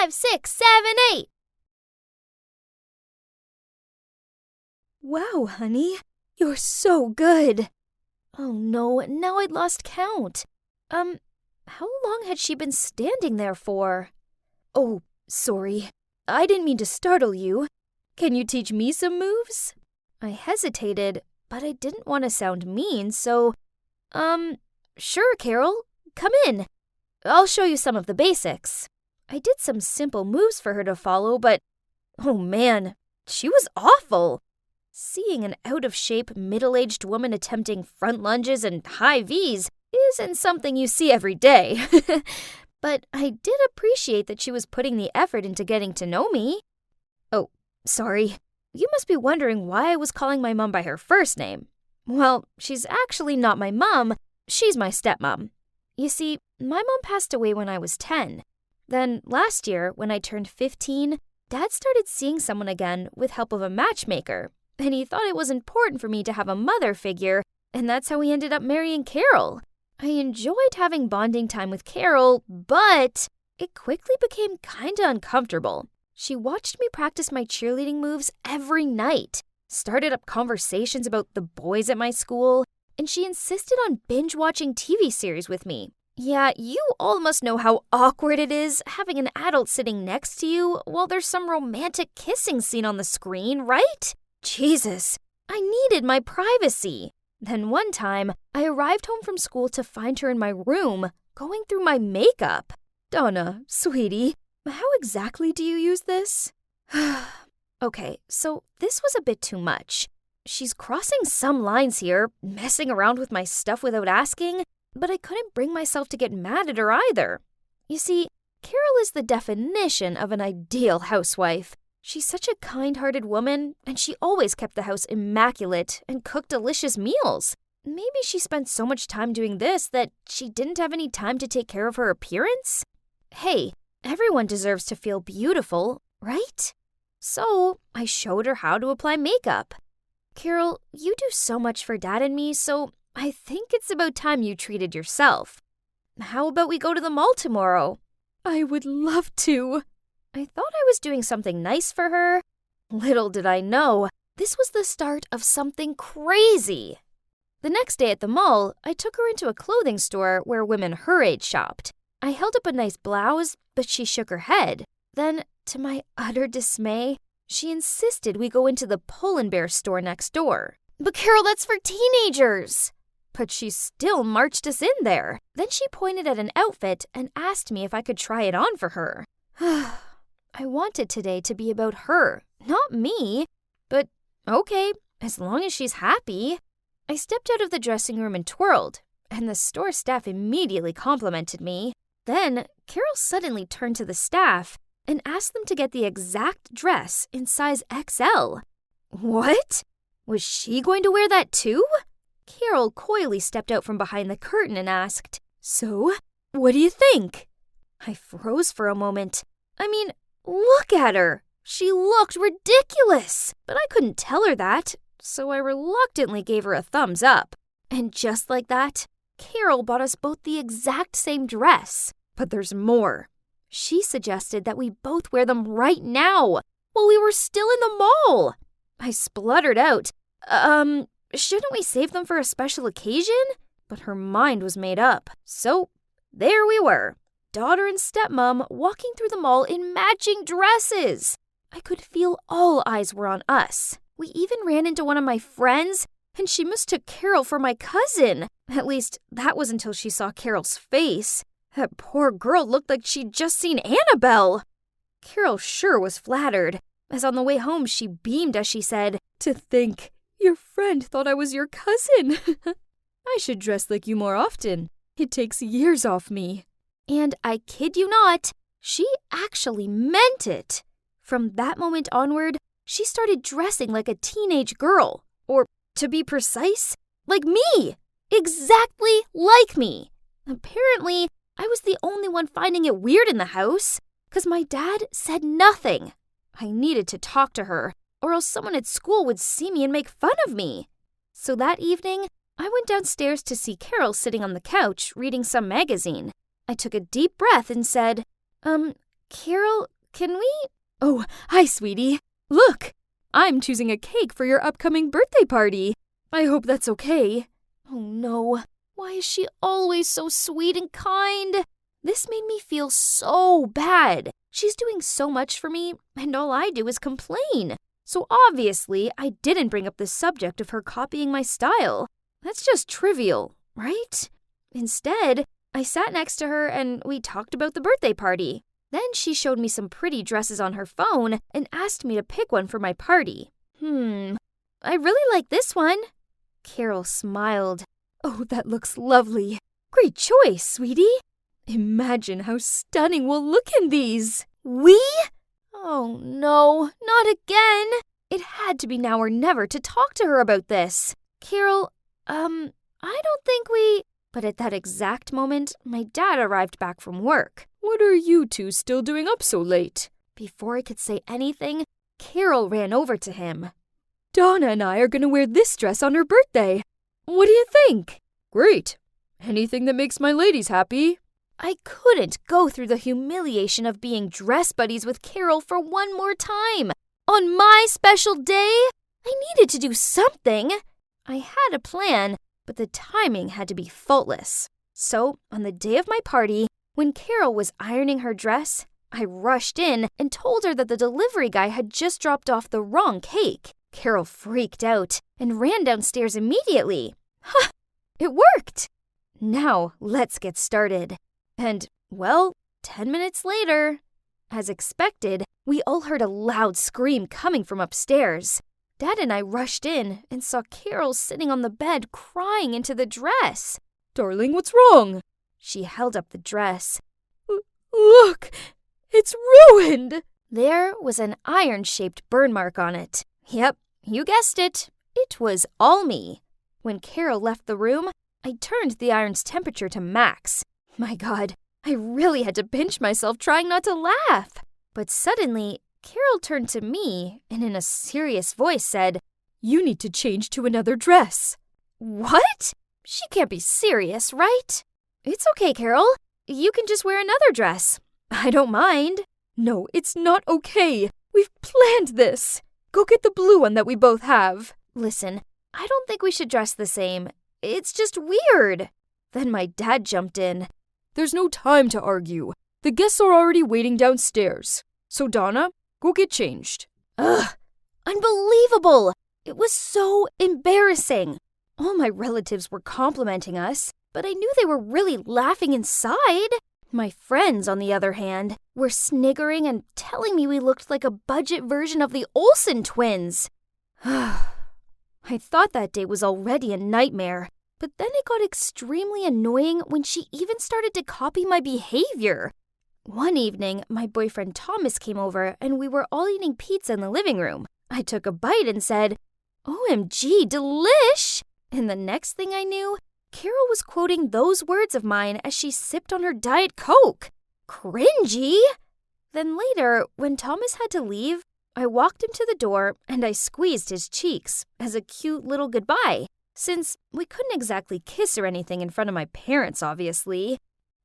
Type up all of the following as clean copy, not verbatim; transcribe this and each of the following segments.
5, 6, 7, 8. Wow, honey, you're so good. Oh no, now I'd lost count. How long had she been standing there for? Oh, sorry. I didn't mean to startle you. Can you teach me some moves? I hesitated, but I didn't want to sound mean, so, sure, Carol, come in. I'll show you some of the basics. I did some simple moves for her to follow, but, oh man, she was awful. Seeing an out-of-shape, middle-aged woman attempting front lunges and high Vs isn't something you see every day. But I did appreciate that she was putting the effort into getting to know me. Oh, sorry. You must be wondering why I was calling my mom by her first name. Well, she's actually not my mom. She's my stepmom. You see, my mom passed away when I was 10. Then last year, when I turned 15, Dad started seeing someone again with help of a matchmaker. And he thought it was important for me to have a mother figure, and that's how we ended up marrying Carol. I enjoyed having bonding time with Carol, but it quickly became kinda uncomfortable. She watched me practice my cheerleading moves every night, started up conversations about the boys at my school, and she insisted on binge-watching TV series with me. Yeah, you all must know how awkward it is having an adult sitting next to you while there's some romantic kissing scene on the screen, right? Jesus, I needed my privacy. Then one time, I arrived home from school to find her in my room, going through my makeup. Donna, sweetie, how exactly do you use this? Okay, so this was a bit too much. She's crossing some lines here, messing around with my stuff without asking, but I couldn't bring myself to get mad at her either. You see, Carol is the definition of an ideal housewife. She's such a kind-hearted woman, and she always kept the house immaculate and cooked delicious meals. Maybe she spent so much time doing this that she didn't have any time to take care of her appearance? Hey, everyone deserves to feel beautiful, right? So I showed her how to apply makeup. Carol, you do so much for Dad and me, so I think it's about time you treated yourself. How about we go to the mall tomorrow? I would love to. I thought I was doing something nice for her. Little did I know, this was the start of something crazy. The next day at the mall, I took her into a clothing store where women her age shopped. I held up a nice blouse, but she shook her head. Then, to my utter dismay, she insisted we go into the Pull & Bear store next door. But Carol, that's for teenagers! But she still marched us in there. Then she pointed at an outfit and asked me if I could try it on for her. I wanted today to be about her, not me. But okay, as long as she's happy. I stepped out of the dressing room and twirled, and the store staff immediately complimented me. Then Carol suddenly turned to the staff and asked them to get the exact dress in size XL. What? Was she going to wear that too? Carol coyly stepped out from behind the curtain and asked, "So, what do you think?" I froze for a moment. I mean, look at her. She looked ridiculous, but I couldn't tell her that, so I reluctantly gave her a thumbs up. And just like that, Carol bought us both the exact same dress. But there's more. She suggested that we both wear them right now, while we were still in the mall. I spluttered out, shouldn't we save them for a special occasion? But her mind was made up. So, there we were. Daughter and stepmom walking through the mall in matching dresses. I could feel all eyes were on us. We even ran into one of my friends, and she mistook Carol for my cousin. At least, that was until she saw Carol's face. That poor girl looked like she'd just seen Annabelle. Carol sure was flattered, as on the way home she beamed as she said, "To think, your friend thought I was your cousin. I should dress like you more often. It takes years off me." And I kid you not, she actually meant it. From that moment onward, she started dressing like a teenage girl. Or, to be precise, like me. Exactly like me. Apparently, I was the only one finding it weird in the house, because my dad said nothing. I needed to talk to her, or else someone at school would see me and make fun of me. So that evening, I went downstairs to see Carol sitting on the couch reading some magazine. I took a deep breath and said, Carol, can we? Oh, hi, sweetie. Look, I'm choosing a cake for your upcoming birthday party. I hope that's okay. Oh no, why is she always so sweet and kind? This made me feel so bad. She's doing so much for me, and all I do is complain. So obviously, I didn't bring up the subject of her copying my style. That's just trivial, right? Instead, I sat next to her and we talked about the birthday party. Then she showed me some pretty dresses on her phone and asked me to pick one for my party. I really like this one. Carol smiled. Oh, that looks lovely. Great choice, sweetie. Imagine how stunning we'll look in these. We? Oh no, not again. It had to be now or never to talk to her about this. Carol, I don't think we... But at that exact moment, my dad arrived back from work. What are you two still doing up so late? Before I could say anything, Carol ran over to him. Donna and I are going to wear this dress on her birthday. What do you think? Great. Anything that makes my ladies happy. I couldn't go through the humiliation of being dress buddies with Carol for one more time. On my special day, I needed to do something. I had a plan, but the timing had to be faultless. So, on the day of my party, when Carol was ironing her dress, I rushed in and told her that the delivery guy had just dropped off the wrong cake. Carol freaked out and ran downstairs immediately. Ha! It worked! Now, let's get started. And, well, 10 minutes later, as expected, we all heard a loud scream coming from upstairs. Dad and I rushed in and saw Carol sitting on the bed crying into the dress. Darling, what's wrong? She held up the dress. Look, it's ruined. There was an iron-shaped burn mark on it. Yep, you guessed it. It was all me. When Carol left the room, I turned the iron's temperature to max. My God, I really had to pinch myself trying not to laugh. But suddenly, Carol turned to me and in a serious voice said, You need to change to another dress. What? She can't be serious, right? It's okay, Carol. You can just wear another dress. I don't mind. No, it's not okay. We've planned this. Go get the blue one that we both have. Listen, I don't think we should dress the same. It's just weird. Then my dad jumped in. There's no time to argue. The guests are already waiting downstairs. So, Donna, go get changed. Ugh, unbelievable. It was so embarrassing. All my relatives were complimenting us, but I knew they were really laughing inside. My friends, on the other hand, were sniggering and telling me we looked like a budget version of the Olsen twins. I thought that day was already a nightmare, but then it got extremely annoying when she even started to copy my behavior. One evening, my boyfriend Thomas came over and we were all eating pizza in the living room. I took a bite and said, OMG, delish! And the next thing I knew, Carol was quoting those words of mine as she sipped on her Diet Coke. Cringy! Then later, when Thomas had to leave, I walked him to the door and I squeezed his cheeks as a cute little goodbye, since we couldn't exactly kiss or anything in front of my parents, obviously.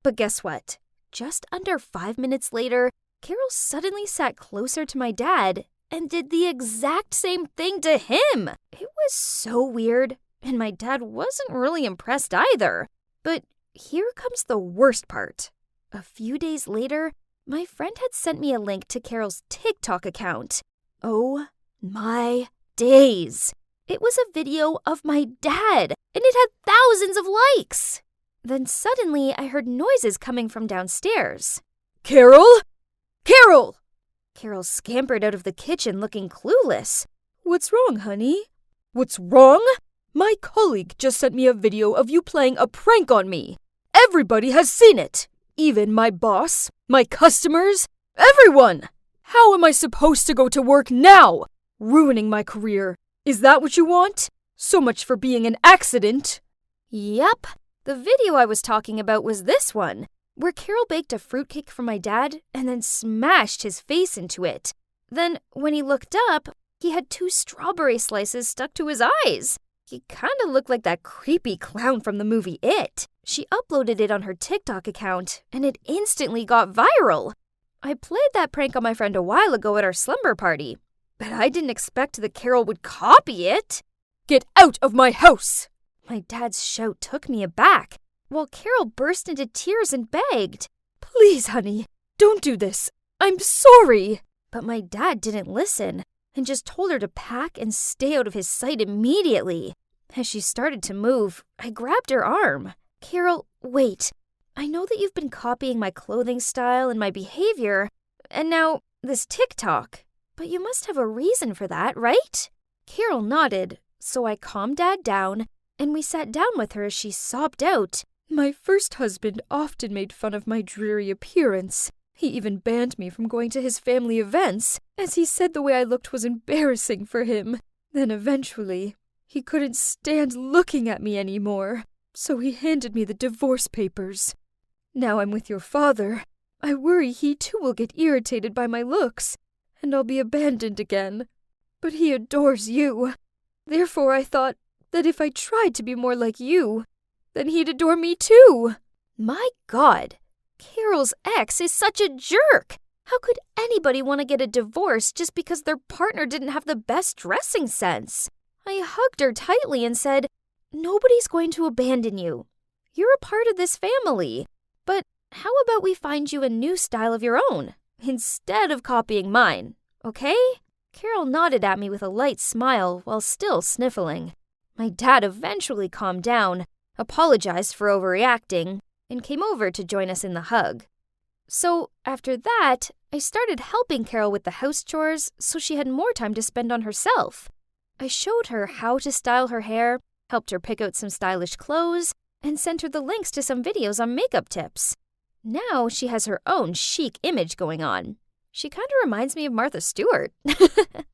But guess what? Just under 5 minutes later, Carol suddenly sat closer to my dad and did the exact same thing to him. It was so weird, and my dad wasn't really impressed either. But here comes the worst part. A few days later, my friend had sent me a link to Carol's TikTok account. Oh my days! It was a video of my dad, and it had thousands of likes. Then suddenly, I heard noises coming from downstairs. Carol? Carol! Carol scampered out of the kitchen looking clueless. What's wrong, honey? What's wrong? My colleague just sent me a video of you playing a prank on me. Everybody has seen it. Even my boss, my customers, everyone. How am I supposed to go to work now? Ruining my career. Is that what you want? So much for being an accident. Yep. The video I was talking about was this one, where Carol baked a fruitcake for my dad and then smashed his face into it. Then, when he looked up, he had 2 strawberry slices stuck to his eyes. He kind of looked like that creepy clown from the movie It. She uploaded it on her TikTok account, and it instantly got viral. I played that prank on my friend a while ago at our slumber party, but I didn't expect that Carol would copy it. Get out of my house! My dad's shout took me aback, while Carol burst into tears and begged. Please, honey, don't do this. I'm sorry. But my dad didn't listen and just told her to pack and stay out of his sight immediately. As she started to move, I grabbed her arm. Carol, wait. I know that you've been copying my clothing style and my behavior, and now this TikTok. But you must have a reason for that, right? Carol nodded, so I calmed Dad down, and we sat down with her as she sobbed out. My first husband often made fun of my dreary appearance. He even banned me from going to his family events, as he said the way I looked was embarrassing for him. Then eventually, he couldn't stand looking at me anymore, so he handed me the divorce papers. Now I'm with your father. I worry he too will get irritated by my looks, and I'll be abandoned again. But he adores you. Therefore I thought that if I tried to be more like you, then he'd adore me too. My God, Carol's ex is such a jerk. How could anybody want to get a divorce just because their partner didn't have the best dressing sense? I hugged her tightly and said, "Nobody's going to abandon you. You're a part of this family. But how about we find you a new style of your own, instead of copying mine, okay?" Carol nodded at me with a light smile while still sniffling. My dad eventually calmed down, apologized for overreacting, and came over to join us in the hug. So after that, I started helping Carol with the house chores so she had more time to spend on herself. I showed her how to style her hair, helped her pick out some stylish clothes, and sent her the links to some videos on makeup tips. Now she has her own chic image going on. She kind of reminds me of Martha Stewart. I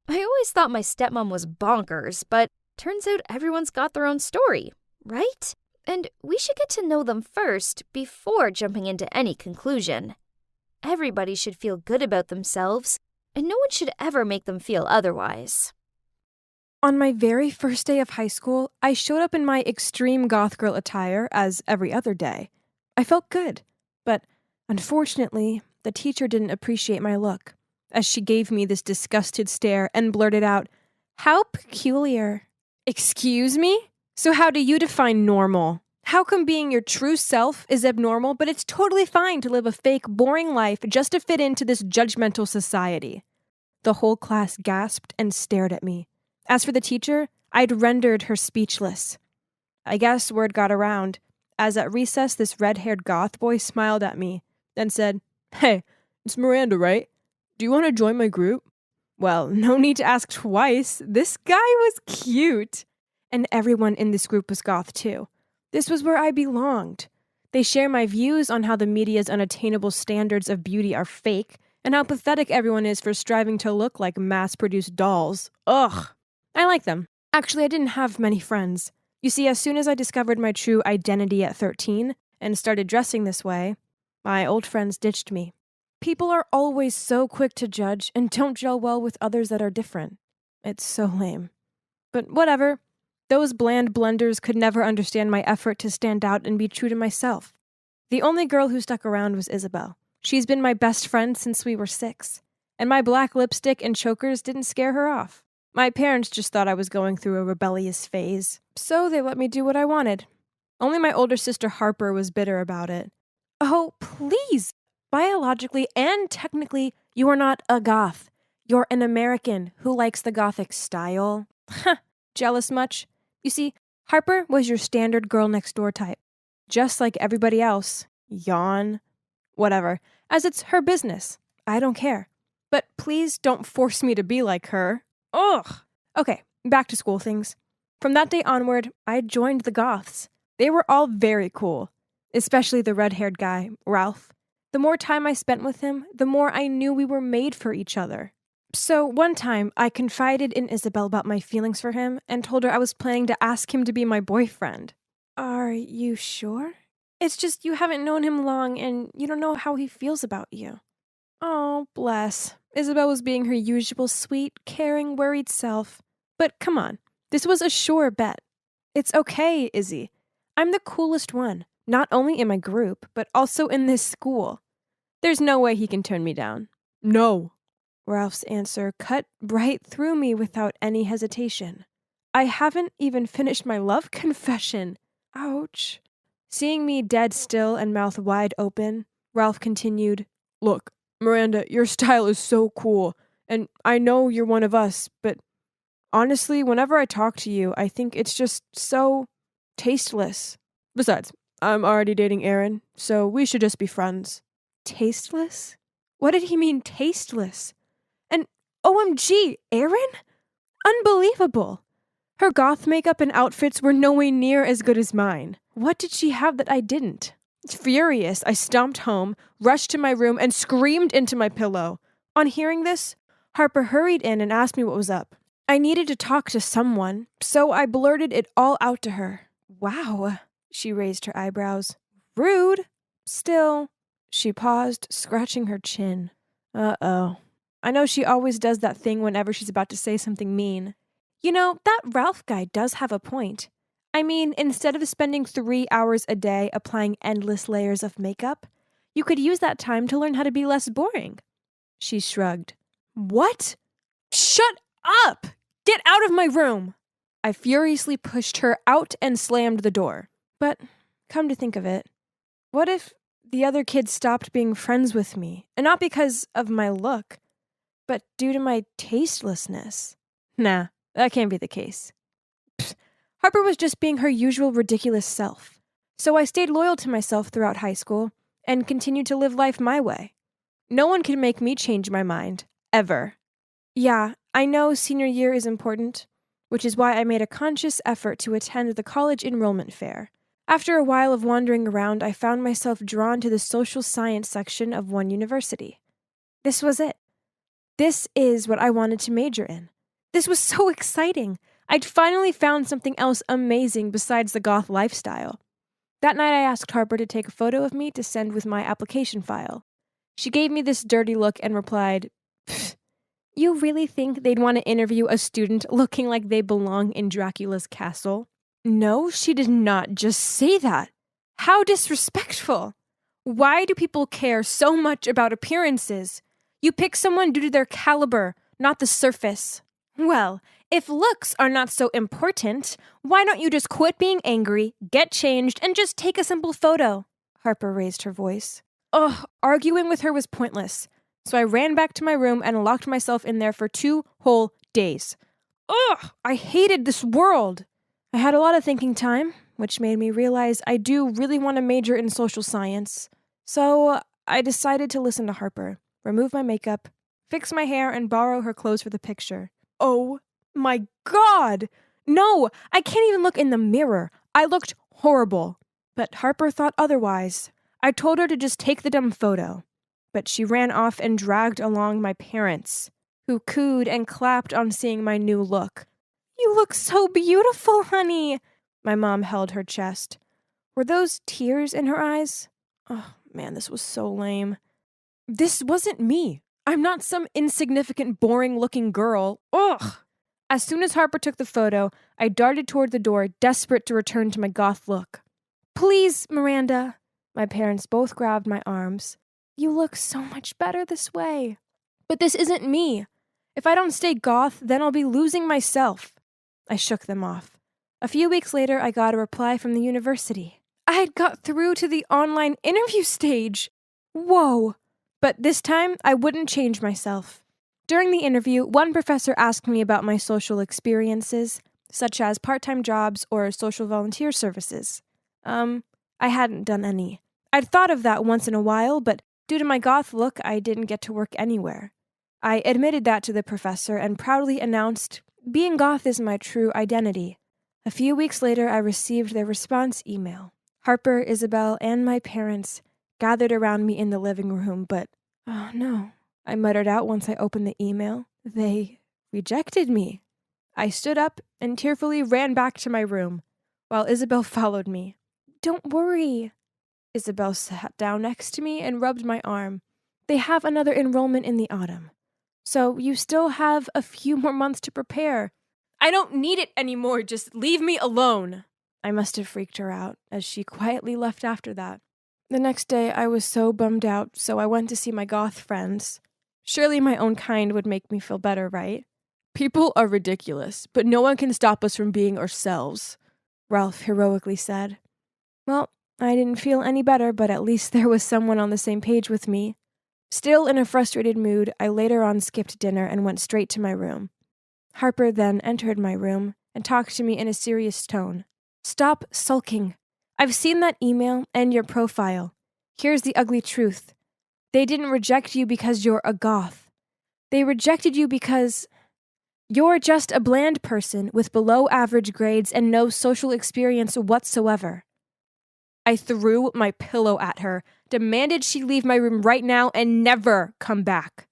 always thought my stepmom was bonkers, but turns out everyone's got their own story, right? And we should get to know them first before jumping into any conclusion. Everybody should feel good about themselves, and no one should ever make them feel otherwise. On my very first day of high school, I showed up in my extreme goth girl attire as every other day. I felt good, but unfortunately, the teacher didn't appreciate my look, as she gave me this disgusted stare and blurted out, "How peculiar." Excuse me? So how do you define normal? How come being your true self is abnormal, but it's totally fine to live a fake, boring life just to fit into this judgmental society? The whole class gasped and stared at me. As for the teacher, I'd rendered her speechless. I guess word got around, as at recess this red-haired goth boy smiled at me, then said, "Hey, it's Miranda, right? Do you want to join my group?" Well, no need to ask twice. This guy was cute. And everyone in this group was goth too. This was where I belonged. They share my views on how the media's unattainable standards of beauty are fake, and how pathetic everyone is for striving to look like mass-produced dolls. Ugh. I like them. Actually, I didn't have many friends. You see, as soon as I discovered my true identity at 13 and started dressing this way, my old friends ditched me. People are always so quick to judge and don't gel well with others that are different. It's so lame. But whatever. Those bland blenders could never understand my effort to stand out and be true to myself. The only girl who stuck around was Isabel. She's been my best friend since we were 6. And my black lipstick and chokers didn't scare her off. My parents just thought I was going through a rebellious phase, so they let me do what I wanted. Only my older sister Harper was bitter about it. Oh, please! Biologically and technically, you are not a goth. You're an American who likes the gothic style. Jealous much? You see, Harper was your standard girl next door type. Just like everybody else. Yawn. Whatever. As it's her business. I don't care. But please don't force me to be like her. Ugh! Okay, back to school things. From that day onward, I joined the goths. They were all very cool. Especially the red-haired guy, Ralph. The more time I spent with him, the more I knew we were made for each other. So one time, I confided in Isabel about my feelings for him and told her I was planning to ask him to be my boyfriend. Are you sure? It's just you haven't known him long and you don't know how he feels about you. Oh, bless. Isabel was being her usual sweet, caring, worried self. But come on, this was a sure bet. It's okay, Izzy. I'm the coolest one, not only in my group, but also in this school. There's no way he can turn me down. No. Ralph's answer cut right through me without any hesitation. I haven't even finished my love confession. Ouch. Seeing me dead still and mouth wide open, Ralph continued, Look, Miranda, your style is so cool, and I know you're one of us, but honestly, whenever I talk to you, I think it's just so tasteless. Besides, I'm already dating Aaron, so we should just be friends. Tasteless? What did he mean, tasteless? And OMG, Aaron? Unbelievable. Her goth makeup and outfits were no way near as good as mine. What did she have that I didn't? Furious, I stomped home, rushed to my room, and screamed into my pillow. On hearing this, Harper hurried in and asked me what was up. I needed to talk to someone, so I blurted it all out to her. Wow, she raised her eyebrows. Rude. Still, she paused, scratching her chin. Uh-oh. I know she always does that thing whenever she's about to say something mean. You know, that Ralph guy does have a point. I mean, instead of spending 3 hours a day applying endless layers of makeup, you could use that time to learn how to be less boring. She shrugged. What? Shut up! Get out of my room! I furiously pushed her out and slammed the door. But, come to think of it, what if the other kids stopped being friends with me, and not because of my look, but due to my tastelessness? Nah, that can't be the case. Pfft, Harper was just being her usual ridiculous self. So I stayed loyal to myself throughout high school and continued to live life my way. No one can make me change my mind, ever. Yeah, I know senior year is important, which is why I made a conscious effort to attend the college enrollment fair. After a while of wandering around, I found myself drawn to the social science section of one university. This was it. This is what I wanted to major in. This was so exciting. I'd finally found something else amazing besides the goth lifestyle. That night I asked Harper to take a photo of me to send with my application file. She gave me this dirty look and replied, You really think they'd want to interview a student looking like they belong in Dracula's castle? No, she did not just say that. How disrespectful. Why do people care so much about appearances? You pick someone due to their caliber, not the surface. Well, if looks are not so important, why don't you just quit being angry, get changed, and just take a simple photo? Harper raised her voice. Ugh, arguing with her was pointless. So I ran back to my room and locked myself in there for 2 whole days. Ugh, I hated this world. I had a lot of thinking time, which made me realize I do really want to major in social science. So I decided to listen to Harper, remove my makeup, fix my hair, and borrow her clothes for the picture. Oh my God! No, I can't even look in the mirror. I looked horrible. But Harper thought otherwise. I told her to just take the dumb photo. But she ran off and dragged along my parents, who cooed and clapped on seeing my new look. You look so beautiful, honey. My mom held her chest. Were those tears in her eyes? Oh, man, this was so lame. This wasn't me. I'm not some insignificant, boring-looking girl. Ugh! As soon as Harper took the photo, I darted toward the door, desperate to return to my goth look. Please, Miranda. My parents both grabbed my arms. You look so much better this way. But this isn't me. If I don't stay goth, then I'll be losing myself. I shook them off. A few weeks later, I got a reply from the university. I had got through to the online interview stage. Whoa! But this time, I wouldn't change myself. During the interview, one professor asked me about my social experiences, such as part-time jobs or social volunteer services. I hadn't done any. I'd thought of that once in a while, but due to my goth look, I didn't get to work anywhere. I admitted that to the professor and proudly announced, being goth is my true identity. A few weeks later, I received their response email. Harper, Isabel, and my parents gathered around me in the living room, but, oh no, I muttered out once I opened the email. They rejected me. I stood up and tearfully ran back to my room, while Isabel followed me. Don't worry. Isabel sat down next to me and rubbed my arm. They have another enrollment in the autumn. So you still have a few more months to prepare. I don't need it anymore. Just leave me alone. I must have freaked her out, as she quietly left after that. The next day, I was so bummed out, so I went to see my goth friends. Surely my own kind would make me feel better, right? People are ridiculous, but no one can stop us from being ourselves, Ralph heroically said. Well, I didn't feel any better, but at least there was someone on the same page with me. Still in a frustrated mood, I later on skipped dinner and went straight to my room. Harper then entered my room and talked to me in a serious tone. Stop sulking. I've seen that email and your profile. Here's the ugly truth. They didn't reject you because you're a goth. They rejected you because you're just a bland person with below average grades and no social experience whatsoever. I threw my pillow at her, demanded she leave my room right now and never come back.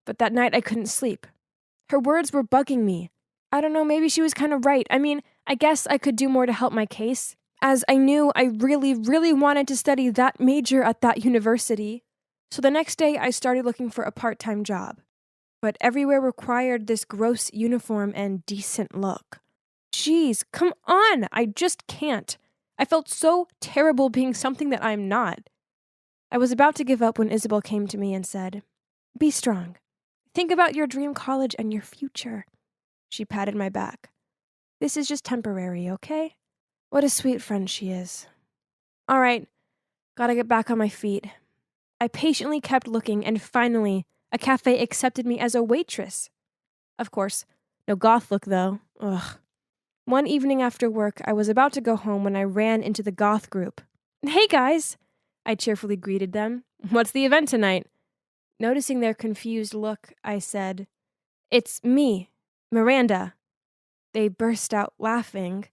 But that night I couldn't sleep. Her words were bugging me. I don't know, maybe she was kind of right. I mean, I guess I could do more to help my case, as I knew I really, really wanted to study that major at that university. So the next day I started looking for a part-time job. But everywhere required this gross uniform and decent look. Jeez, come on! I just can't. I felt so terrible being something that I'm not. I was about to give up when Isabel came to me and said, "Be strong. Think about your dream college and your future." She patted my back. "This is just temporary, okay?" What a sweet friend she is. All right, gotta get back on my feet. I patiently kept looking, and finally, a cafe accepted me as a waitress. Of course, no goth look though. Ugh. One evening after work, I was about to go home when I ran into the goth group. "Hey guys!" I cheerfully greeted them. "What's the event tonight?" Noticing their confused look, I said, "It's me, Miranda." They burst out laughing.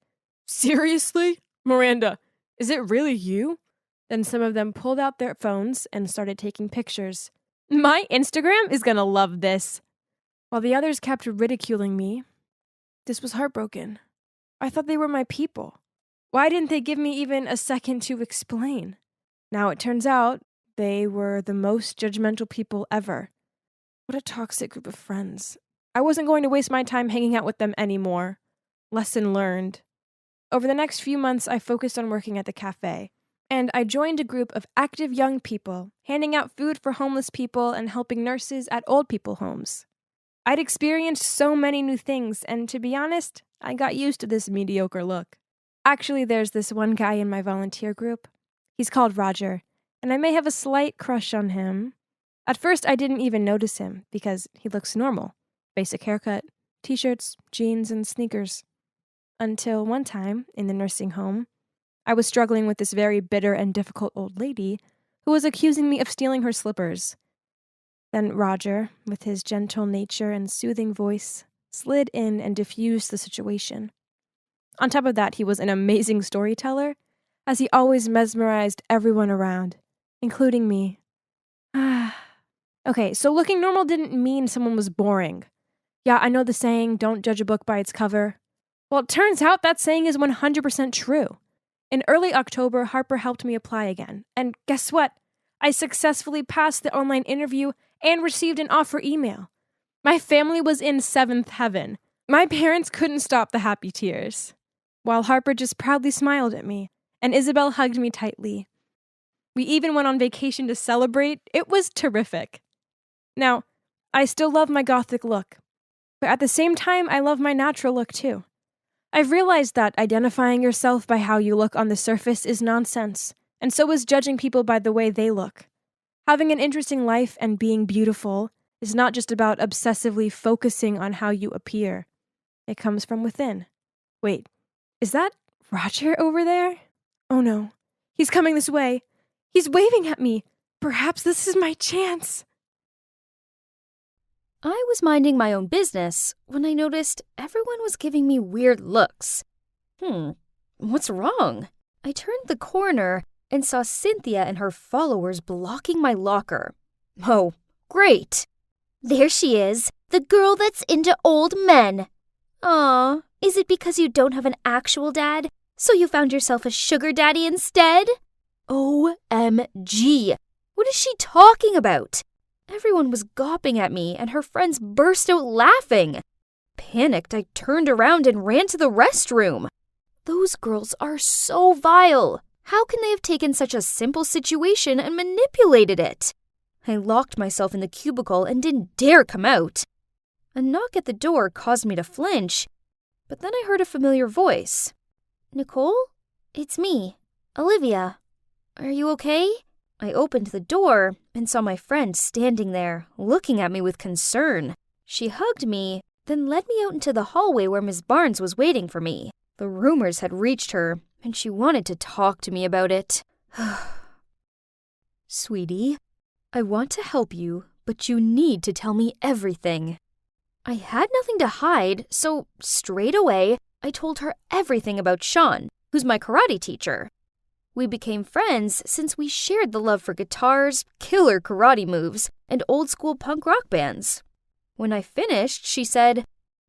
Seriously? Miranda, is it really you? Then some of them pulled out their phones and started taking pictures. My Instagram is gonna love this. While the others kept ridiculing me, this was heartbroken. I thought they were my people. Why didn't they give me even a second to explain? Now it turns out they were the most judgmental people ever. What a toxic group of friends. I wasn't going to waste my time hanging out with them anymore. Lesson learned. Over the next few months, I focused on working at the cafe, and I joined a group of active young people, handing out food for homeless people and helping nurses at old people homes. I'd experienced so many new things, and to be honest, I got used to this mediocre look. Actually, there's this one guy in my volunteer group. He's called Roger, and I may have a slight crush on him. At first, I didn't even notice him, because he looks normal. Basic haircut, t-shirts, jeans, and sneakers. Until one time, in the nursing home, I was struggling with this very bitter and difficult old lady who was accusing me of stealing her slippers. Then Roger, with his gentle nature and soothing voice, slid in and diffused the situation. On top of that, he was an amazing storyteller, as he always mesmerized everyone around, including me. Okay, so looking normal didn't mean someone was boring. Yeah, I know the saying, don't judge a book by its cover. Well, it turns out that saying is 100% true. In early October, Harper helped me apply again. And guess what? I successfully passed the online interview and received an offer email. My family was in seventh heaven. My parents couldn't stop the happy tears. While Harper just proudly smiled at me, and Isabel hugged me tightly. We even went on vacation to celebrate. It was terrific. Now, I still love my gothic look, but at the same time, I love my natural look too. I've realized that identifying yourself by how you look on the surface is nonsense, and so is judging people by the way they look. Having an interesting life and being beautiful is not just about obsessively focusing on how you appear. It comes from within. Wait, is that Roger over there? Oh no, he's coming this way. He's waving at me. Perhaps this is my chance. I was minding my own business when I noticed everyone was giving me weird looks. What's wrong? I turned the corner and saw Cynthia and her followers blocking my locker. Oh, great. There she is, the girl that's into old men. Aw, is it because you don't have an actual dad, so you found yourself a sugar daddy instead? OMG, what is she talking about? Everyone was gawping at me, and her friends burst out laughing. Panicked, I turned around and ran to the restroom. Those girls are so vile. How can they have taken such a simple situation and manipulated it? I locked myself in the cubicle and didn't dare come out. A knock at the door caused me to flinch, but then I heard a familiar voice. Nicole? It's me, Olivia. Are you okay? I opened the door and saw my friend standing there, looking at me with concern. She hugged me, then led me out into the hallway where Miss Barnes was waiting for me. The rumors had reached her, and she wanted to talk to me about it. Sweetie, I want to help you, but you need to tell me everything. I had nothing to hide, so straight away, I told her everything about Sean, who's my karate teacher. We became friends since we shared the love for guitars, killer karate moves, and old-school punk rock bands. When I finished, she said,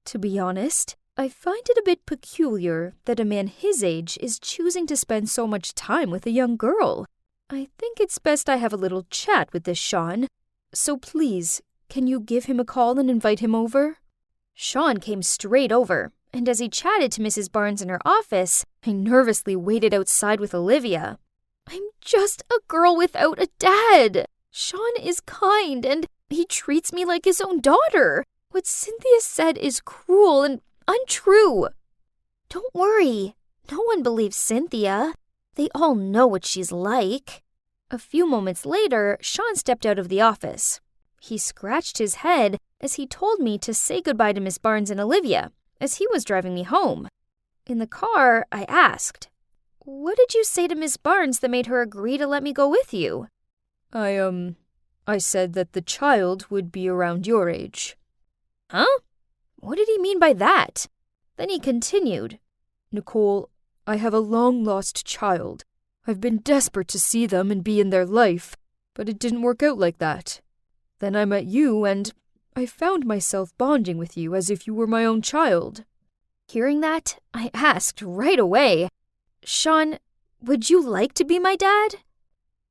"To be honest, I find it a bit peculiar that a man his age is choosing to spend so much time with a young girl. I think it's best I have a little chat with this Sean. So please, can you give him a call and invite him over?" Sean came straight over, and as he chatted to Mrs. Barnes in her office, I nervously waited outside with Olivia. I'm just a girl without a dad. Sean is kind, and he treats me like his own daughter. What Cynthia said is cruel and untrue. Don't worry. No one believes Cynthia. They all know what she's like. A few moments later, Sean stepped out of the office. He scratched his head as he told me to say goodbye to Miss Barnes and Olivia, as he was driving me home. In the car, I asked, "What did you say to Miss Barnes that made her agree to let me go with you?" I said that the child would be around your age. Huh? What did he mean by that? Then he continued, "Nicole, I have a long-lost child. I've been desperate to see them and be in their life, but it didn't work out like that. Then I met you, and I found myself bonding with you as if you were my own child." Hearing that, I asked right away, "Sean, would you like to be my dad?"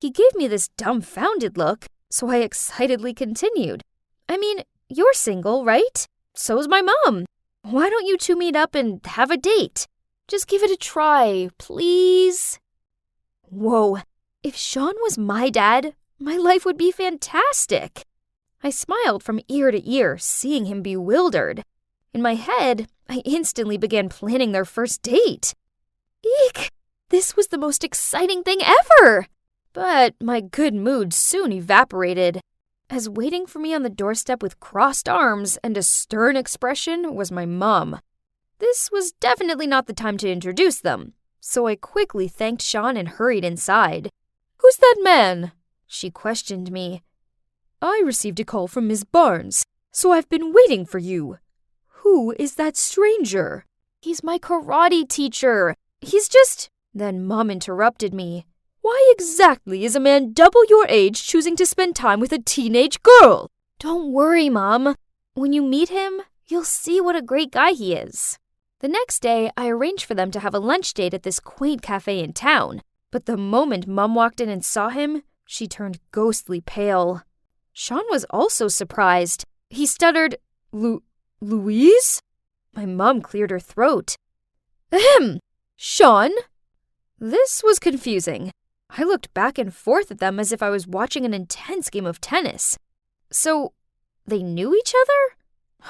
He gave me this dumbfounded look, so I excitedly continued. "I mean, you're single, right? So's my mom. Why don't you two meet up and have a date? Just give it a try, please." Whoa, if Sean was my dad, my life would be fantastic. I smiled from ear to ear, seeing him bewildered. In my head, I instantly began planning their first date. Eek! This was the most exciting thing ever! But my good mood soon evaporated, as waiting for me on the doorstep with crossed arms and a stern expression was my mom. This was definitely not the time to introduce them, so I quickly thanked Sean and hurried inside. "Who's that man?" she questioned me. "I received a call from Miss Barnes, so I've been waiting for you. Who is that stranger?" "He's my karate teacher. He's just—" Then Mom interrupted me. "Why exactly is a man double your age choosing to spend time with a teenage girl?" "Don't worry, Mom. When you meet him, you'll see what a great guy he is." The next day, I arranged for them to have a lunch date at this quaint cafe in town. But the moment Mom walked in and saw him, she turned ghostly pale. Sean was also surprised. He stuttered, Louise? My mom cleared her throat. Ahem! Sean? This was confusing. I looked back and forth at them as if I was watching an intense game of tennis. So, they knew each other?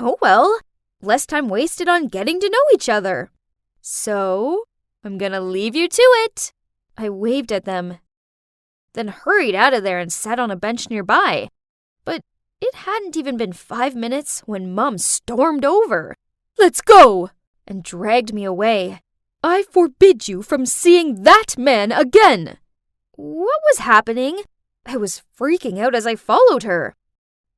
Oh well, less time wasted on getting to know each other. So, I'm gonna leave you to it. I waved at them, then hurried out of there and sat on a bench nearby. But it hadn't even been 5 minutes when Mom stormed over. "Let's go!" and dragged me away. "I forbid you from seeing that man again!" What was happening? I was freaking out as I followed her.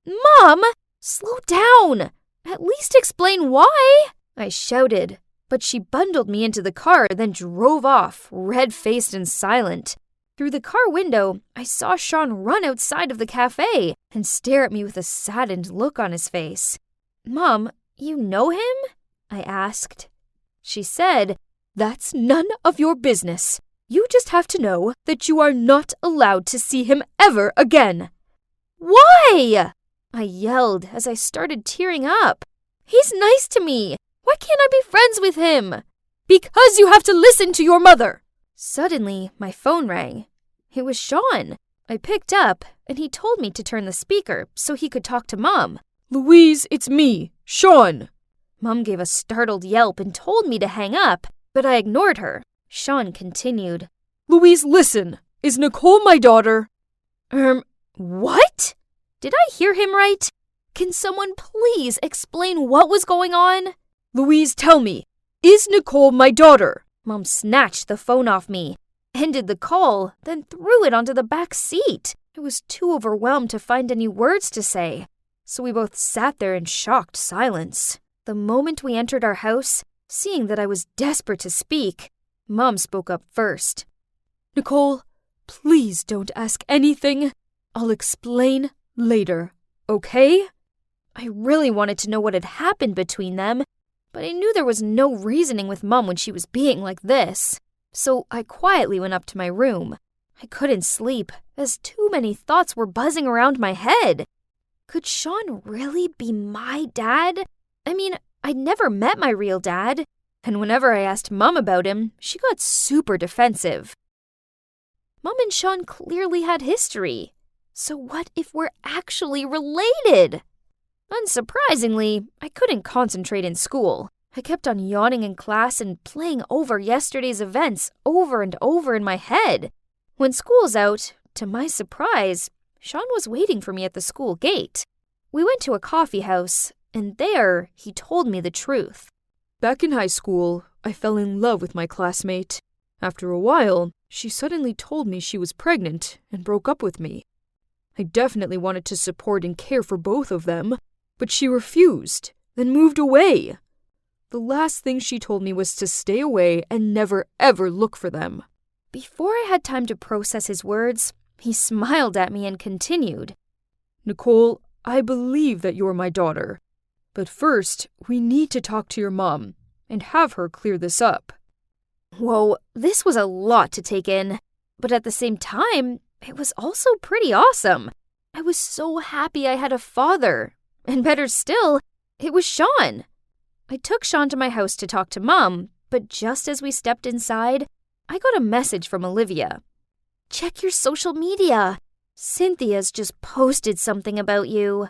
"Mom, slow down! At least explain why!" I shouted, but she bundled me into the car, then drove off, red-faced and silent. Through the car window, I saw Sean run outside of the cafe and stare at me with a saddened look on his face. "Mom, you know him?" I asked. She said, "That's none of your business. You just have to know that you are not allowed to see him ever again." "Why?" I yelled as I started tearing up. "He's nice to me. Why can't I be friends with him?" "Because you have to listen to your mother." Suddenly, my phone rang. It was Sean. I picked up, and he told me to turn the speaker so he could talk to Mom. Louise, it's me, Sean. Mom gave a startled yelp and told me to hang up, but I ignored her. Sean continued. Louise, listen. Is Nicole my daughter? What? Did I hear him right? Can someone please explain what was going on? Louise, tell me. Is Nicole my daughter? Mom snatched the phone off me, ended the call, then threw it onto the back seat. I was too overwhelmed to find any words to say, so we both sat there in shocked silence. The moment we entered our house, seeing that I was desperate to speak, Mom spoke up first. Nicole, please don't ask anything. I'll explain later, okay? I really wanted to know what had happened between them, but I knew there was no reasoning with Mom when she was being like this. So I quietly went up to my room. I couldn't sleep, as too many thoughts were buzzing around my head. Could Sean really be my dad? I mean, I'd never met my real dad, and whenever I asked Mom about him, she got super defensive. Mom and Sean clearly had history. So what if we're actually related? Unsurprisingly, I couldn't concentrate in school. I kept on yawning in class and playing over yesterday's events over and over in my head. When school's out, to my surprise, Sean was waiting for me at the school gate. We went to a coffee house, and there he told me the truth. Back in high school, I fell in love with my classmate. After a while, she suddenly told me she was pregnant and broke up with me. I definitely wanted to support and care for both of them, but she refused, then moved away. The last thing she told me was to stay away and never ever look for them. Before I had time to process his words, he smiled at me and continued. Nicole, I believe that you're my daughter. But first, we need to talk to your mom and have her clear this up. Whoa, this was a lot to take in. But at the same time, it was also pretty awesome. I was so happy I had a father. And better still, it was Sean. I took Sean to my house to talk to Mom, but just as we stepped inside, I got a message from Olivia. Check your social media. Cynthia's just posted something about you.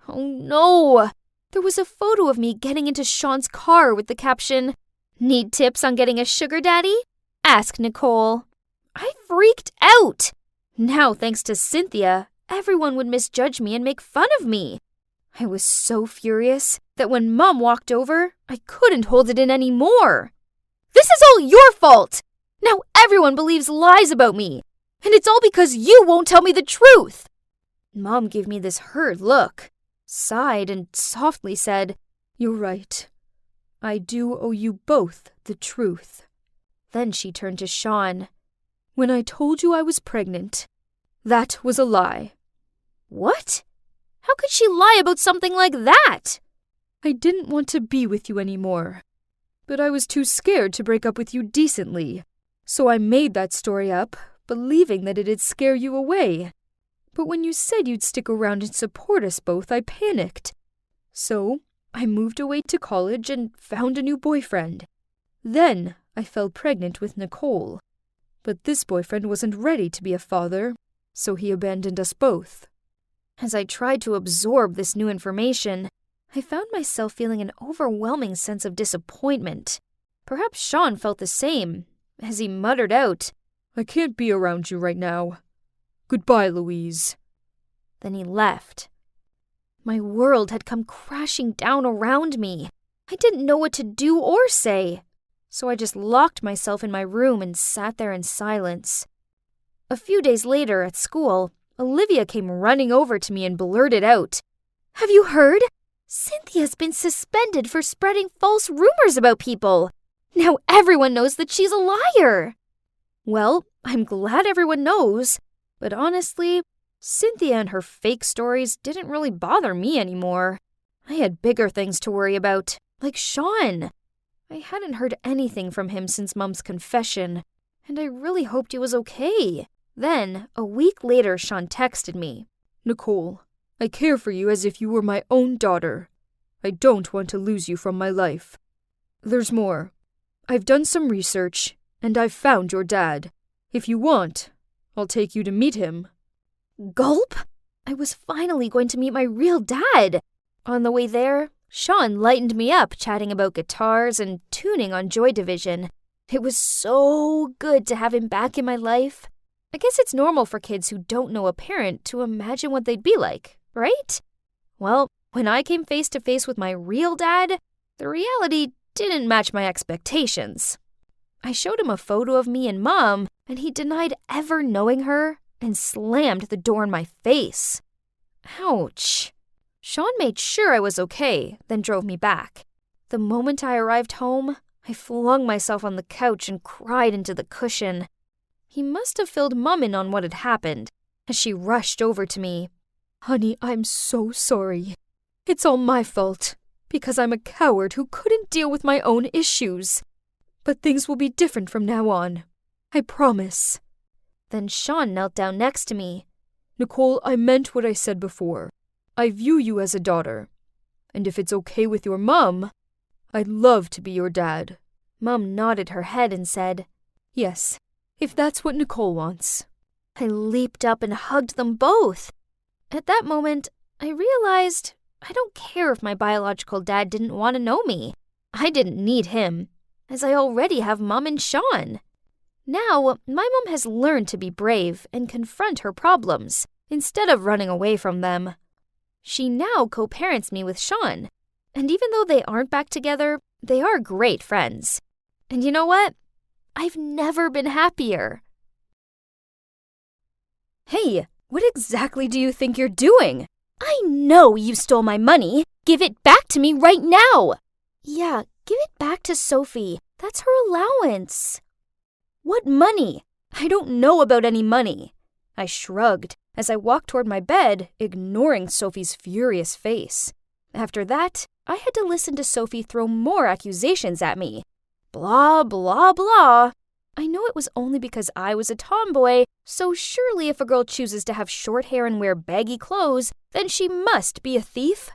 Oh no! There was a photo of me getting into Sean's car with the caption, "Need tips on getting a sugar daddy? Ask Nicole." I freaked out. Now, thanks to Cynthia, everyone would misjudge me and make fun of me. I was so furious that when Mom walked over, I couldn't hold it in anymore. This is all your fault! Now everyone believes lies about me, and it's all because you won't tell me the truth. Mom gave me this hurt look, sighed, and softly said, You're right. I do owe you both the truth. Then she turned to Sean. When I told you I was pregnant, that was a lie. What? How could she lie about something like that? I didn't want to be with you anymore, but I was too scared to break up with you decently. So I made that story up, believing that it'd scare you away. But when you said you'd stick around and support us both, I panicked. So I moved away to college and found a new boyfriend. Then I fell pregnant with Nicole. But this boyfriend wasn't ready to be a father, so he abandoned us both. As I tried to absorb this new information, I found myself feeling an overwhelming sense of disappointment. Perhaps Sean felt the same, as he muttered out, I can't be around you right now. Goodbye, Louise. Then he left. My world had come crashing down around me. I didn't know what to do or say, so I just locked myself in my room and sat there in silence. A few days later at school, Olivia came running over to me and blurted out, Have you heard? Cynthia's been suspended for spreading false rumors about people. Now everyone knows that she's a liar. Well, I'm glad everyone knows, but honestly, Cynthia and her fake stories didn't really bother me anymore. I had bigger things to worry about, like Sean. I hadn't heard anything from him since Mom's confession, and I really hoped he was okay. Then, a week later, Sean texted me. Nicole, I care for you as if you were my own daughter. I don't want to lose you from my life. There's more. I've done some research, and I've found your dad. If you want, I'll take you to meet him." Gulp! I was finally going to meet my real dad. On the way there, Sean lightened me up chatting about guitars and tuning on Joy Division. It was so good to have him back in my life. I guess it's normal for kids who don't know a parent to imagine what they'd be like, right? Well, when I came face to face with my real dad, the reality didn't match my expectations. I showed him a photo of me and Mom, and he denied ever knowing her and slammed the door in my face. Ouch. Sean made sure I was okay, then drove me back. The moment I arrived home, I flung myself on the couch and cried into the cushion. He must have filled Mum in on what had happened, as she rushed over to me. "Honey, I'm so sorry. It's all my fault, because I'm a coward who couldn't deal with my own issues. But things will be different from now on. I promise." Then Sean knelt down next to me. "Nicole, I meant what I said before. I view you as a daughter. And if it's okay with your mom, I'd love to be your dad." Mum nodded her head and said, "Yes, if that's what Nicole wants." I leaped up and hugged them both. At that moment, I realized I don't care if my biological dad didn't want to know me. I didn't need him, as I already have Mum and Sean. Now, my mom has learned to be brave and confront her problems, instead of running away from them. She now co-parents me with Sean, and even though they aren't back together, they are great friends. And you know what? I've never been happier. Hey, what exactly do you think you're doing? I know you stole my money. Give it back to me right now. Yeah, give it back to Sophie. That's her allowance. What money? I don't know about any money. I shrugged as I walked toward my bed, ignoring Sophie's furious face. After that, I had to listen to Sophie throw more accusations at me. Blah, blah, blah. I know it was only because I was a tomboy, so surely if a girl chooses to have short hair and wear baggy clothes, then she must be a thief.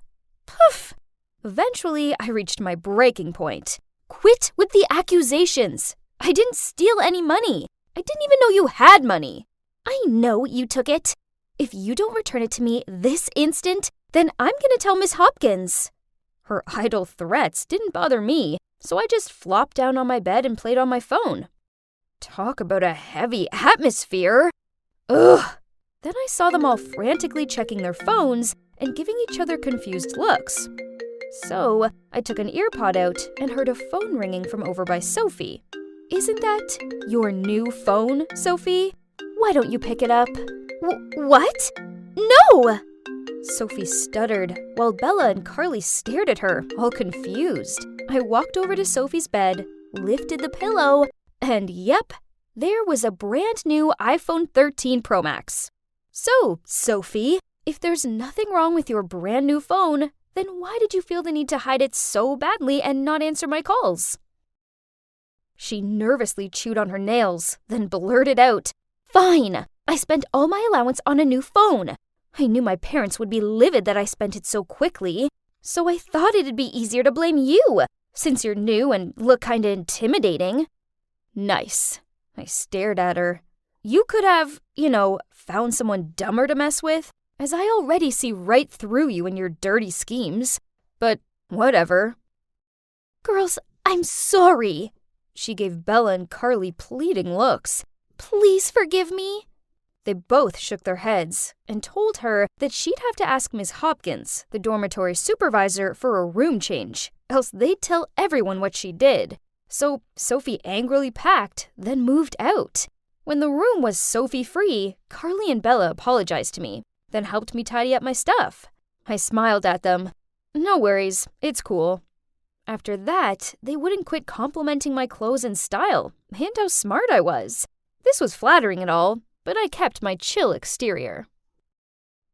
Poof! Eventually, I reached my breaking point. Quit with the accusations. I didn't steal any money. I didn't even know you had money. I know you took it. If you don't return it to me this instant, then I'm gonna tell Miss Hopkins. Her idle threats didn't bother me, so I just flopped down on my bed and played on my phone. Talk about a heavy atmosphere. Ugh. Then I saw them all frantically checking their phones and giving each other confused looks. So I took an earpod out and heard a phone ringing from over by Sophie. Isn't that your new phone, Sophie? Why don't you pick it up? What? No! Sophie stuttered, while Bella and Carly stared at her, all confused. I walked over to Sophie's bed, lifted the pillow, and yep, there was a brand new iPhone 13 Pro Max. So, Sophie, if there's nothing wrong with your brand new phone, then why did you feel the need to hide it so badly and not answer my calls? She nervously chewed on her nails, then blurted out, "Fine, I spent all my allowance on a new phone. I knew my parents would be livid that I spent it so quickly, so I thought it'd be easier to blame you, since you're new and look kinda intimidating." Nice. I stared at her. You could have, found someone dumber to mess with, as I already see right through you and your dirty schemes. But whatever. Girls, I'm sorry. She gave Bella and Carly pleading looks. Please forgive me. They both shook their heads and told her that she'd have to ask Ms. Hopkins, the dormitory supervisor, for a room change, else they'd tell everyone what she did. So Sophie angrily packed, then moved out. When the room was Sophie-free, Carly and Bella apologized to me, then helped me tidy up my stuff. I smiled at them. No worries, it's cool. After that, they wouldn't quit complimenting my clothes and style, and how smart I was. This was flattering and all, but I kept my chill exterior.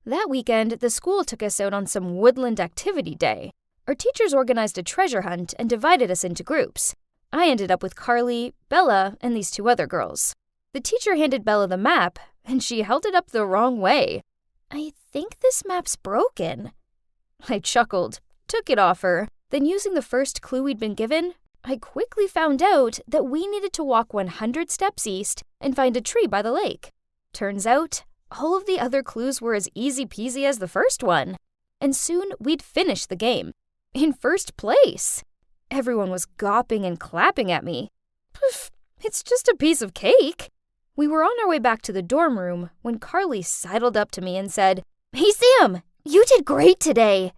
That weekend, the school took us out on some woodland activity day. Our teachers organized a treasure hunt and divided us into groups. I ended up with Carly, Bella, and these two other girls. The teacher handed Bella the map, and she held it up the wrong way. I think this map's broken. I chuckled, took it off her, then using the first clue we'd been given, I quickly found out that we needed to walk 100 steps east and find a tree by the lake. Turns out, all of the other clues were as easy peasy as the first one. And soon we'd finish the game. In first place. Everyone was gawping and clapping at me. Poof, it's just a piece of cake. We were on our way back to the dorm room when Carly sidled up to me and said, "Hey Sam, you did great today."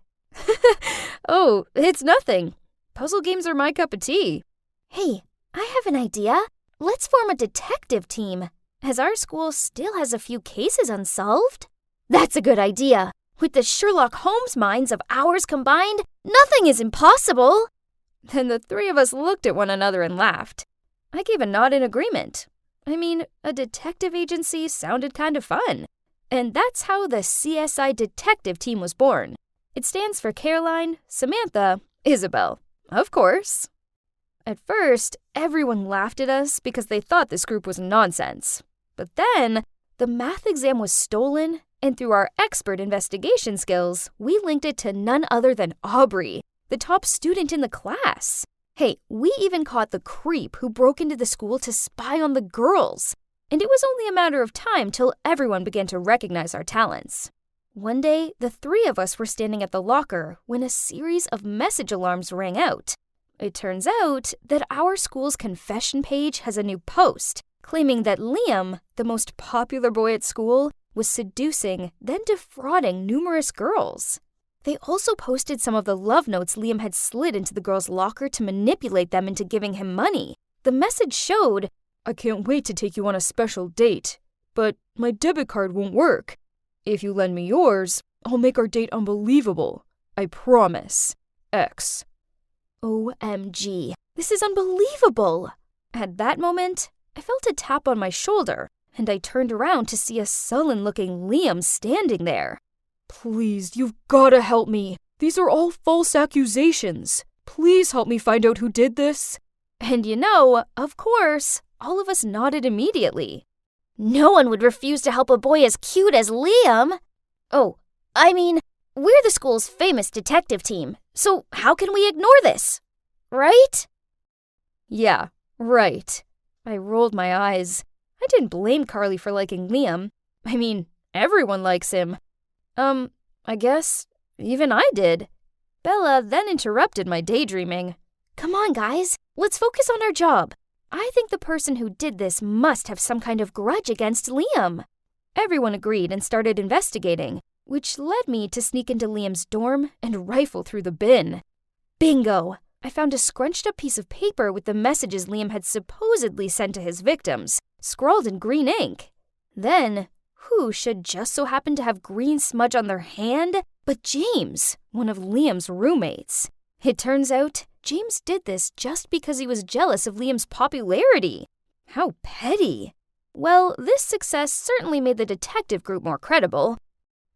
Oh, it's nothing. Puzzle games are my cup of tea. Hey, I have an idea. Let's form a detective team, as our school still has a few cases unsolved. That's a good idea. With the Sherlock Holmes minds of ours combined, nothing is impossible. Then the three of us looked at one another and laughed. I gave a nod in agreement. I mean, a detective agency sounded kind of fun. And that's how the CSI detective team was born. It stands for Caroline, Samantha, Isabel. Of course. At first, everyone laughed at us because they thought this group was nonsense. But then, the math exam was stolen, and through our expert investigation skills, we linked it to none other than Aubrey, the top student in the class. Hey, we even caught the creep who broke into the school to spy on the girls. And it was only a matter of time till everyone began to recognize our talents. One day, the three of us were standing at the locker when a series of message alarms rang out. It turns out that our school's confession page has a new post claiming that Liam, the most popular boy at school, was seducing, then defrauding numerous girls. They also posted some of the love notes Liam had slid into the girls' locker to manipulate them into giving him money. The message showed, "I can't wait to take you on a special date, but my debit card won't work. If you lend me yours, I'll make our date unbelievable. I promise. X." OMG, this is unbelievable. At that moment, I felt a tap on my shoulder, and I turned around to see a sullen-looking Liam standing there. "Please, you've gotta help me. These are all false accusations. Please help me find out who did this." And of course, all of us nodded immediately. No one would refuse to help a boy as cute as Liam. Oh, I mean, we're the school's famous detective team, so how can we ignore this? Right? Yeah, right. I rolled my eyes. I didn't blame Carly for liking Liam. I mean, everyone likes him. I guess even I did. Bella then interrupted my daydreaming. Come on, guys, let's focus on our job. I think the person who did this must have some kind of grudge against Liam. Everyone agreed and started investigating, which led me to sneak into Liam's dorm and rifle through the bin. Bingo! I found a scrunched-up piece of paper with the messages Liam had supposedly sent to his victims, scrawled in green ink. Then, who should just so happen to have green smudge on their hand but James, one of Liam's roommates. It turns out James did this just because he was jealous of Liam's popularity. How petty. Well, this success certainly made the detective group more credible.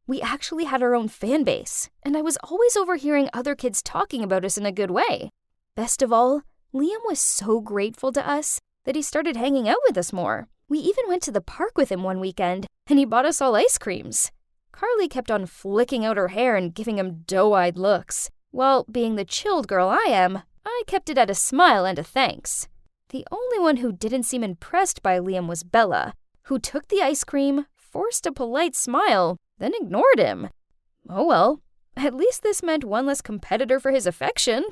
We actually had our own fan base, and I was always overhearing other kids talking about us in a good way. Best of all, Liam was so grateful to us that he started hanging out with us more. We even went to the park with him one weekend, and he bought us all ice creams. Carly kept on flicking out her hair and giving him doe-eyed looks. While being the chilled girl I am, I kept it at a smile and a thanks. The only one who didn't seem impressed by Liam was Bella, who took the ice cream, forced a polite smile, then ignored him. Oh well, at least this meant one less competitor for his affection.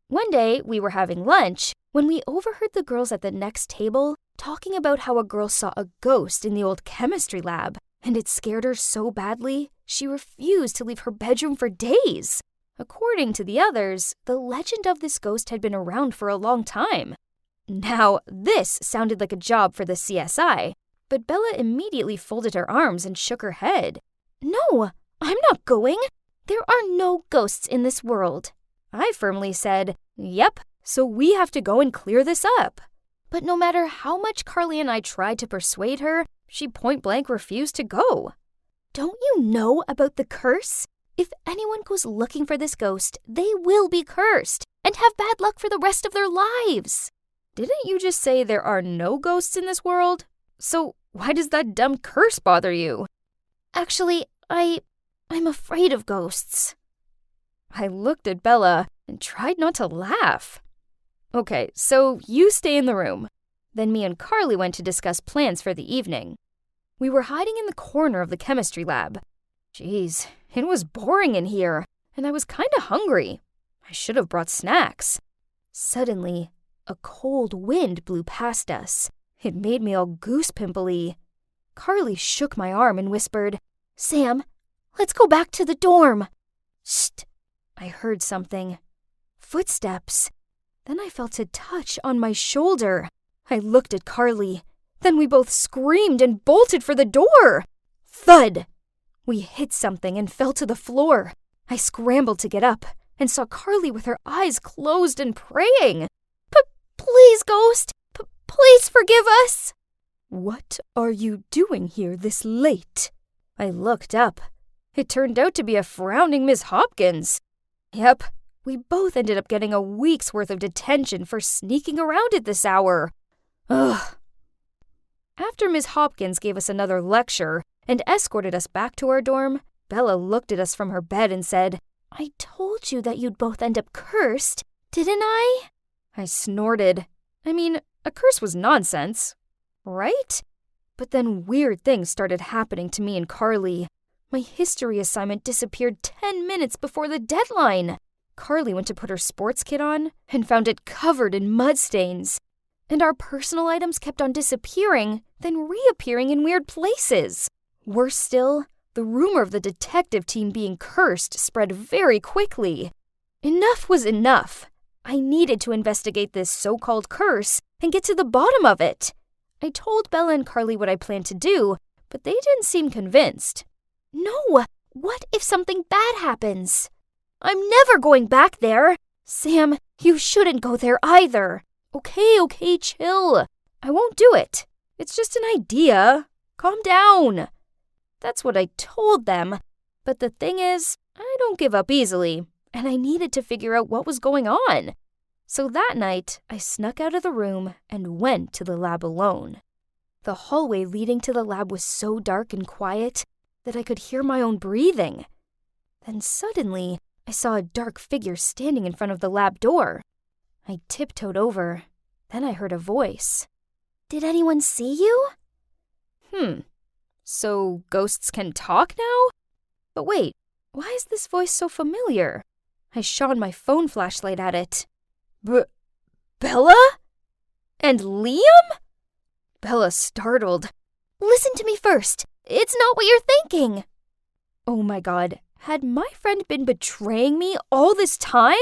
One day, we were having lunch when we overheard the girls at the next table talking about how a girl saw a ghost in the old chemistry lab, and it scared her so badly, she refused to leave her bedroom for days. According to the others, the legend of this ghost had been around for a long time. Now, this sounded like a job for the CSI, but Bella immediately folded her arms and shook her head. No, I'm not going. There are no ghosts in this world. I firmly said, yep, so we have to go and clear this up. But no matter how much Carly and I tried to persuade her, she point-blank refused to go. Don't you know about the curse? If anyone goes looking for this ghost, they will be cursed and have bad luck for the rest of their lives. Didn't you just say there are no ghosts in this world? So why does that dumb curse bother you? Actually, I'm afraid of ghosts. I looked at Bella and tried not to laugh. Okay, so you stay in the room. Then me and Carly went to discuss plans for the evening. We were hiding in the corner of the chemistry lab. Jeez, it was boring in here, and I was kinda hungry. I should have brought snacks. Suddenly, a cold wind blew past us. It made me all goose-pimply. Carly shook my arm and whispered, "Sam, let's go back to the dorm." Shh! I heard something. Footsteps. Then I felt a touch on my shoulder. I looked at Carly. Then we both screamed and bolted for the door. Thud! We hit something and fell to the floor. I scrambled to get up and saw Carly with her eyes closed and praying. Please, Ghost, please forgive us." What are you doing here this late? I looked up. It turned out to be a frowning Miss Hopkins. Yep, we both ended up getting a week's worth of detention for sneaking around at this hour. Ugh. After Miss Hopkins gave us another lecture and escorted us back to our dorm, Bella looked at us from her bed and said, "I told you that you'd both end up cursed, didn't I?" I snorted. I mean, a curse was nonsense, right? But then weird things started happening to me and Carly. My history assignment disappeared 10 minutes before the deadline. Carly went to put her sports kit on and found it covered in mud stains. And our personal items kept on disappearing, then reappearing in weird places. Worse still, the rumor of the detective team being cursed spread very quickly. Enough was enough. I needed to investigate this so-called curse and get to the bottom of it. I told Bella and Carly what I planned to do, but they didn't seem convinced. No, what if something bad happens? I'm never going back there. Sam, you shouldn't go there either. Okay, chill. I won't do it. It's just an idea. Calm down. That's what I told them. But the thing is, I don't give up easily, and I needed to figure out what was going on. So that night, I snuck out of the room and went to the lab alone. The hallway leading to the lab was so dark and quiet that I could hear my own breathing. Then suddenly, I saw a dark figure standing in front of the lab door. I tiptoed over. Then I heard a voice. "Did anyone see you?" So ghosts can talk now? But wait, why is this voice so familiar? I shone my phone flashlight at it. Bella? And Liam? Bella startled. "Listen to me first. It's not what you're thinking." Oh my God, had my friend been betraying me all this time?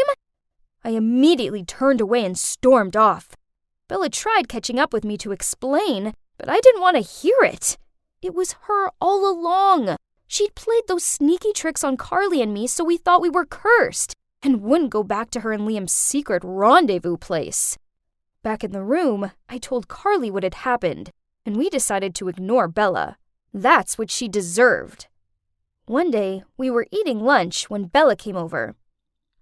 I immediately turned away and stormed off. Bella tried catching up with me to explain, but I didn't want to hear it. It was her all along. She'd played those sneaky tricks on Carly and me so we thought we were cursed and wouldn't go back to her and Liam's secret rendezvous place. Back in the room, I told Carly what had happened, and we decided to ignore Bella. That's what she deserved. One day, we were eating lunch when Bella came over.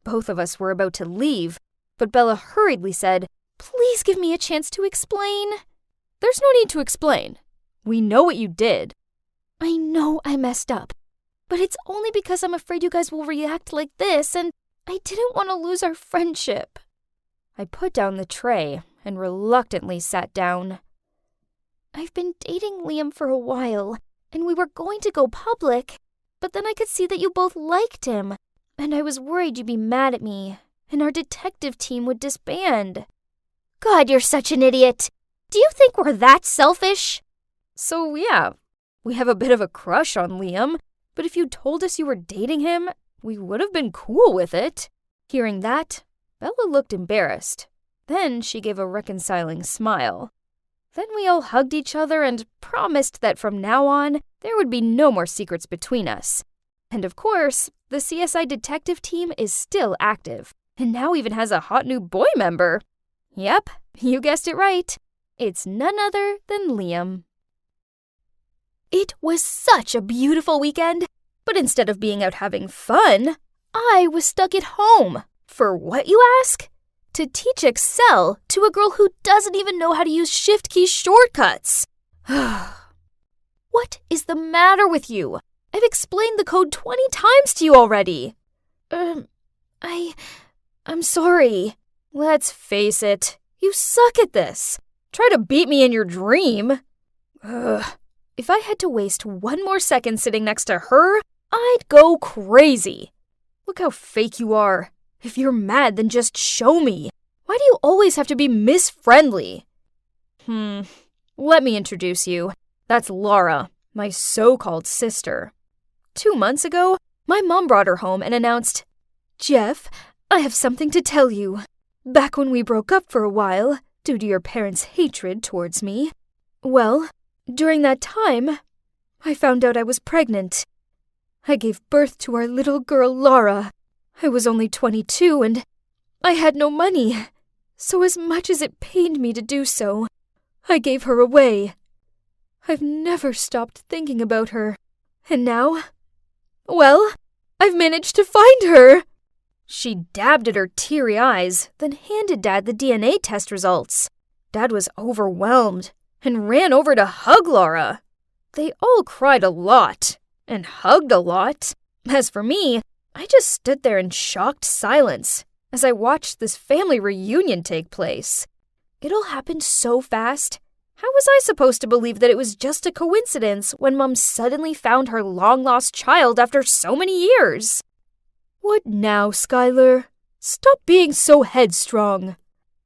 Both of us were about to leave, but Bella hurriedly said, "Please give me a chance to explain." "There's no need to explain. We know what you did." "I know I messed up, but it's only because I'm afraid you guys will react like this, and I didn't want to lose our friendship." I put down the tray and reluctantly sat down. "I've been dating Liam for a while, and we were going to go public, but then I could see that you both liked him, and I was worried you'd be mad at me, and our detective team would disband." "God, you're such an idiot. Do you think we're that selfish?" "So yeah, we have a bit of a crush on Liam, but if you told us you were dating him, we would have been cool with it." Hearing that, Bella looked embarrassed. Then she gave a reconciling smile. Then we all hugged each other and promised that from now on, there would be no more secrets between us. And of course, the CSI detective team is still active, and now even has a hot new boy member. Yep, you guessed it right. It's none other than Liam. It was such a beautiful weekend, but instead of being out having fun, I was stuck at home. For what, you ask? To teach Excel to a girl who doesn't even know how to use Shift key shortcuts. What is the matter with you? I've explained the code 20 times to you already. I'm sorry. Let's face it, you suck at this. Try to beat me in your dream. Ugh. If I had to waste one more second sitting next to her, I'd go crazy. Look how fake you are. If you're mad, then just show me. Why do you always have to be Miss Friendly? Let me introduce you. That's Laura, my so-called sister. 2 months ago, my mom brought her home and announced, "Jeff, I have something to tell you. Back when we broke up for a while, due to your parents' hatred towards me, well, during that time, I found out I was pregnant. I gave birth to our little girl, Laura. I was only 22 and I had no money, so as much as it pained me to do so, I gave her away. I've never stopped thinking about her, and now, well, I've managed to find her." She dabbed at her teary eyes, then handed Dad the DNA test results. Dad was overwhelmed and ran over to hug Laura. They all cried a lot and hugged a lot. As for me, I just stood there in shocked silence as I watched this family reunion take place. It all happened so fast. How was I supposed to believe that it was just a coincidence when Mom suddenly found her long-lost child after so many years? "What now, Skylar? Stop being so headstrong."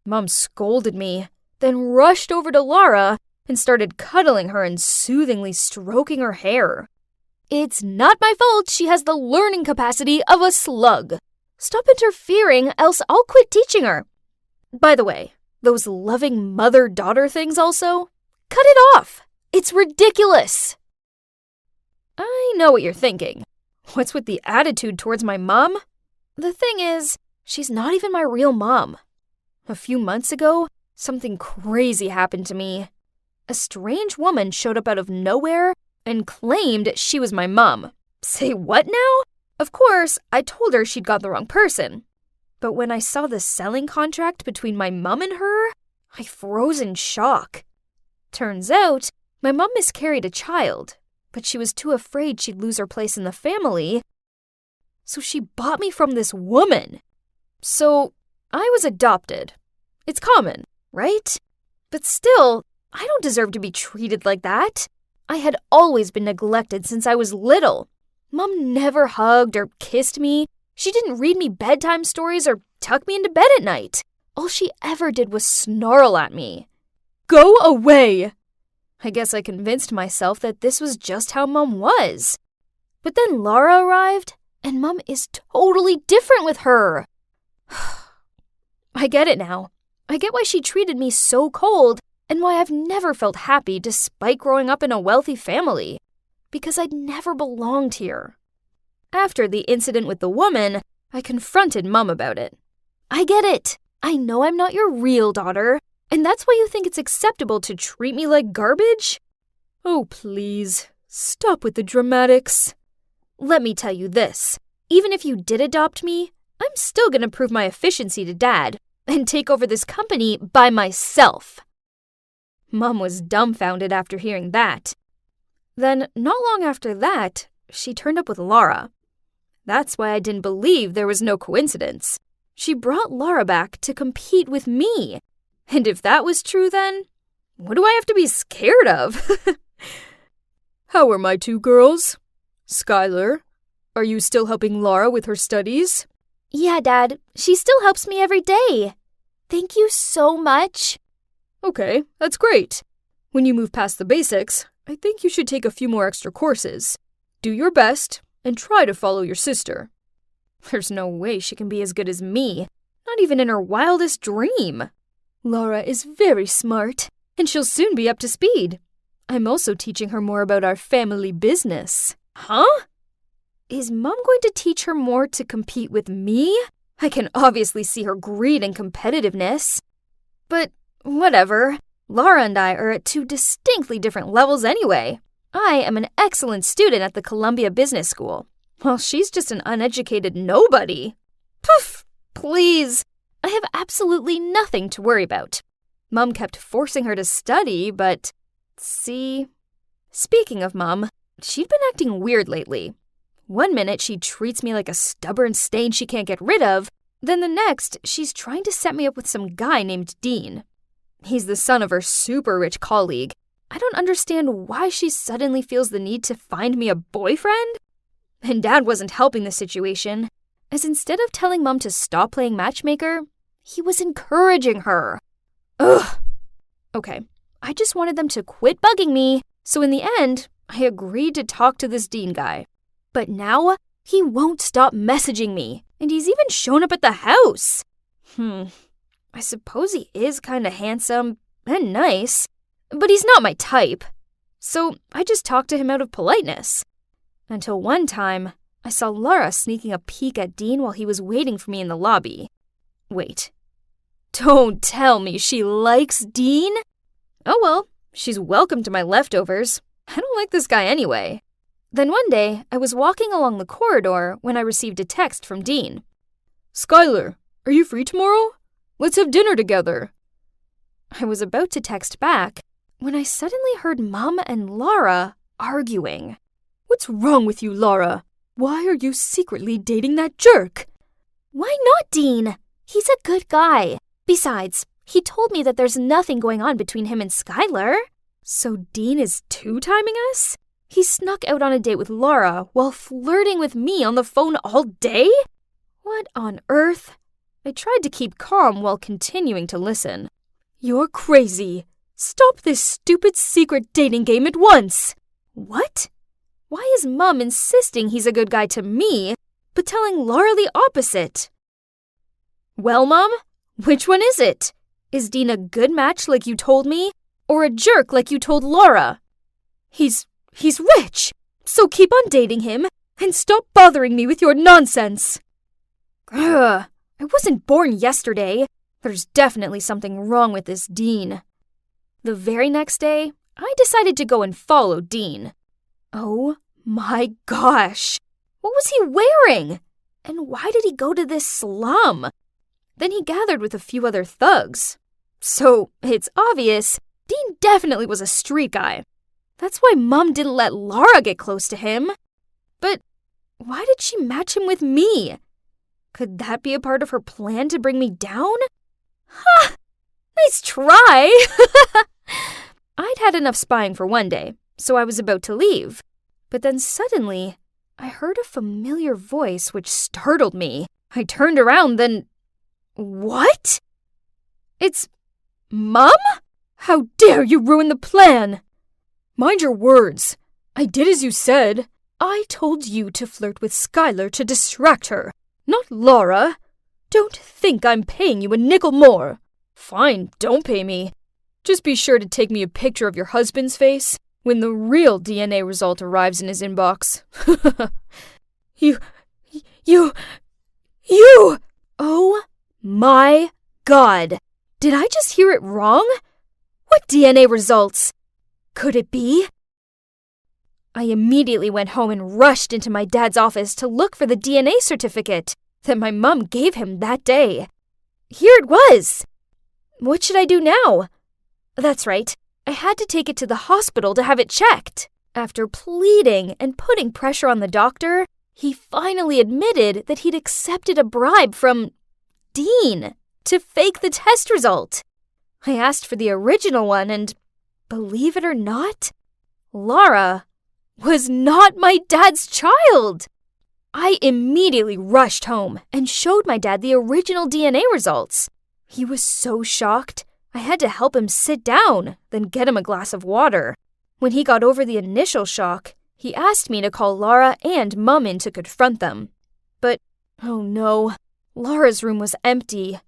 Mom scolded me, then rushed over to Laura and started cuddling her and soothingly stroking her hair. "It's not my fault she has the learning capacity of a slug. Stop interfering, else I'll quit teaching her. By the way, those loving mother-daughter things also? Cut it off! It's ridiculous!" I know what you're thinking. What's with the attitude towards my mom? The thing is, she's not even my real mom. A few months ago, something crazy happened to me. A strange woman showed up out of nowhere and claimed she was my mom. Say what now? Of course, I told her she'd got the wrong person. But when I saw the selling contract between my mom and her, I froze in shock. Turns out, my mom miscarried a child, but she was too afraid she'd lose her place in the family, so she bought me from this woman. So, I was adopted. It's common, right? But still, I don't deserve to be treated like that. I had always been neglected since I was little. Mom never hugged or kissed me. She didn't read me bedtime stories or tuck me into bed at night. All she ever did was snarl at me. "Go away!" I guess I convinced myself that this was just how Mom was. But then Laura arrived, and Mom is totally different with her. I get it now. I get why she treated me so cold and why I've never felt happy despite growing up in a wealthy family. Because I'd never belonged here. After the incident with the woman, I confronted Mom about it. I get it. I know I'm not your real daughter, and that's why you think it's acceptable to treat me like garbage? Oh, please, stop with the dramatics. Let me tell you this. Even if you did adopt me, I'm still gonna prove my efficiency to Dad and take over this company by myself. Mom was dumbfounded after hearing that. Then, not long after that, she turned up with Laura. That's why I didn't believe there was no coincidence. She brought Laura back to compete with me. And if that was true then, what do I have to be scared of? How are my two girls? Skylar, are you still helping Laura with her studies? Yeah, Dad. She still helps me every day. Thank you so much. Okay, that's great. When you move past the basics, I think you should take a few more extra courses. Do your best and try to follow your sister. There's no way she can be as good as me, not even in her wildest dream. Laura is very smart, and she'll soon be up to speed. I'm also teaching her more about our family business. Huh? Is Mom going to teach her more to compete with me? I can obviously see her greed and competitiveness. But whatever. Laura and I are at two distinctly different levels anyway. I am an excellent student at the Columbia Business School, while she's just an uneducated nobody. Poof! Please! I have absolutely nothing to worry about. Mom kept forcing her to study, but... See? Speaking of Mom, she'd been acting weird lately. One minute she treats me like a stubborn stain she can't get rid of, Then the next, she's trying to set me up with some guy named Dean. He's the son of her super rich colleague. I don't understand why she suddenly feels the need to find me a boyfriend. And Dad wasn't helping the situation, as instead of telling Mom to stop playing matchmaker, he was encouraging her. Ugh. Okay, I just wanted them to quit bugging me, so in the end, I agreed to talk to this Dean guy. But now, he won't stop messaging me, and he's even shown up at the house. I suppose he is kinda handsome and nice, but he's not my type. So I just talked to him out of politeness. Until one time, I saw Laura sneaking a peek at Dean while he was waiting for me in the lobby. Wait. Don't tell me she likes Dean? Oh well, she's welcome to my leftovers. I don't like this guy anyway. Then one day, I was walking along the corridor when I received a text from Dean. Skylar, are you free tomorrow? Let's have dinner together. I was about to text back when I suddenly heard Mom and Laura arguing. What's wrong with you, Laura? Why are you secretly dating that jerk? Why not, Dean? He's a good guy. Besides, he told me that there's nothing going on between him and Skylar. So Dean is two-timing us? He snuck out on a date with Laura while flirting with me on the phone all day? What on earth? I tried to keep calm while continuing to listen. You're crazy. Stop this stupid secret dating game at once. What? Why is Mom insisting he's a good guy to me, but telling Laura the opposite? Well, Mom, which one is it? Is Dean a good match like you told me, or a jerk like you told Laura? He's rich, so keep on dating him and stop bothering me with your nonsense. Ugh, I wasn't born yesterday. There's definitely something wrong with this Dean. The very next day, I decided to go and follow Dean. Oh my gosh! What was he wearing? And why did he go to this slum? Then he gathered with a few other thugs. So, it's obvious, Dean definitely was a street guy. That's why Mom didn't let Laura get close to him. But why did she match him with me? Could that be a part of her plan to bring me down? Ha! Nice try! I'd had enough spying for one day, so I was about to leave. But then suddenly, I heard a familiar voice which startled me. I turned around, then... What? It's... Mom? How dare you ruin the plan! Mind your words. I did as you said. I told you to flirt with Skylar to distract her, not Laura. Don't think I'm paying you a nickel more. Fine, don't pay me. Just be sure to take me a picture of your husband's face when the real DNA result arrives in his inbox. You... Oh my God. Did I just hear it wrong? What DNA results? Could it be? I immediately went home and rushed into my dad's office to look for the DNA certificate that my mom gave him that day. Here it was! What should I do now? That's right, I had to take it to the hospital to have it checked. After pleading and putting pressure on the doctor, he finally admitted that he'd accepted a bribe from Dean to fake the test result. I asked for the original one and, believe it or not, Laura was not my dad's child. I immediately rushed home and showed my dad the original DNA results. He was so shocked, I had to help him sit down, then get him a glass of water. When he got over the initial shock, he asked me to call Laura and Mum in to confront them. But, oh no, Laura's room was empty.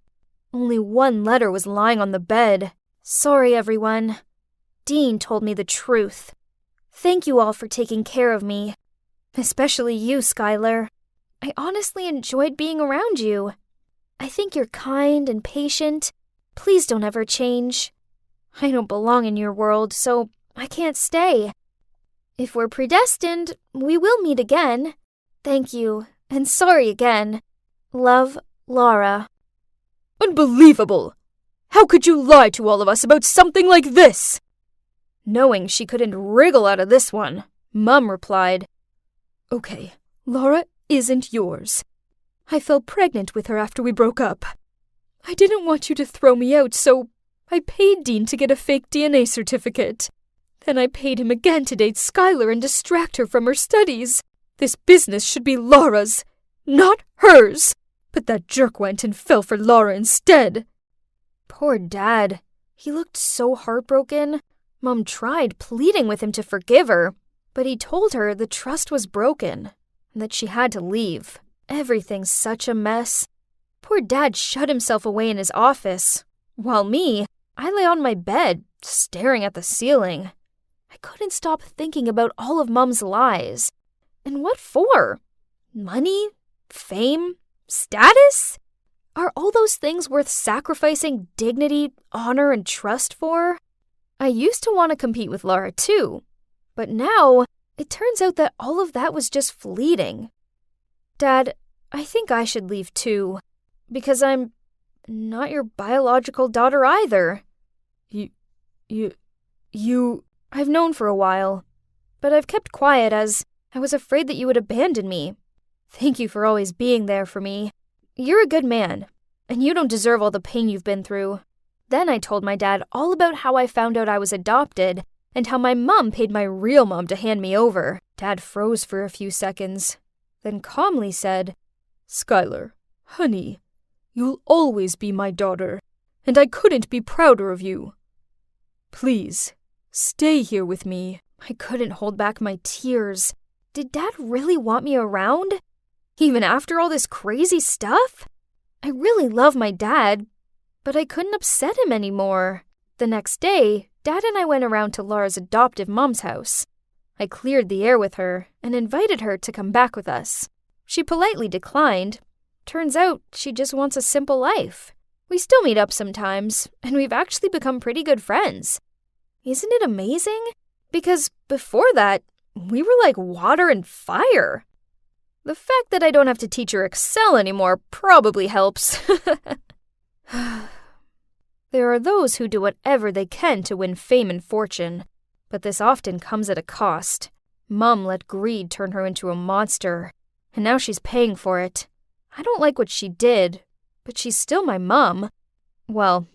Only one letter was lying on the bed. Sorry, everyone. Dean told me the truth. Thank you all for taking care of me. Especially you, Skylar. I honestly enjoyed being around you. I think you're kind and patient. Please don't ever change. I don't belong in your world, so I can't stay. If we're predestined, we will meet again. Thank you, and sorry again. Love, Laura. Unbelievable! How could you lie to all of us about something like this? Knowing she couldn't wriggle out of this one, Mum replied, Okay, Laura isn't yours. I fell pregnant with her after we broke up. I didn't want you to throw me out, so I paid Dean to get a fake DNA certificate. Then I paid him again to date Skylar and distract her from her studies. This business should be Laura's, not hers. But that jerk went and fell for Laura instead. Poor Dad. He looked so heartbroken. Mom tried pleading with him to forgive her, but he told her the trust was broken and that she had to leave. Everything's such a mess. Poor Dad shut himself away in his office, while me, I lay on my bed, staring at the ceiling. I couldn't stop thinking about all of Mom's lies. And what for? Money? Fame? Status? Are all those things worth sacrificing dignity, honor, and trust for? I used to want to compete with Laura too, but now it turns out that all of that was just fleeting. Dad, I think I should leave too, because I'm not your biological daughter either. I've known for a while, but I've kept quiet as I was afraid that you would abandon me. Thank you for always being there for me. You're a good man, and you don't deserve all the pain you've been through. Then I told my dad all about how I found out I was adopted and how my mom paid my real mom to hand me over. Dad froze for a few seconds, then calmly said, Skylar, honey, you'll always be my daughter, and I couldn't be prouder of you. Please, stay here with me. I couldn't hold back my tears. Did Dad really want me around? Even after all this crazy stuff? I really love my dad, but I couldn't upset him anymore. The next day, Dad and I went around to Laura's adoptive mom's house. I cleared the air with her and invited her to come back with us. She politely declined. Turns out she just wants a simple life. We still meet up sometimes, and we've actually become pretty good friends. Isn't it amazing? Because before that, we were like water and fire. The fact that I don't have to teach her Excel anymore probably helps. There are those who do whatever they can to win fame and fortune, but this often comes at a cost. Mom let greed turn her into a monster, and now she's paying for it. I don't like what she did, but she's still my mom. Well,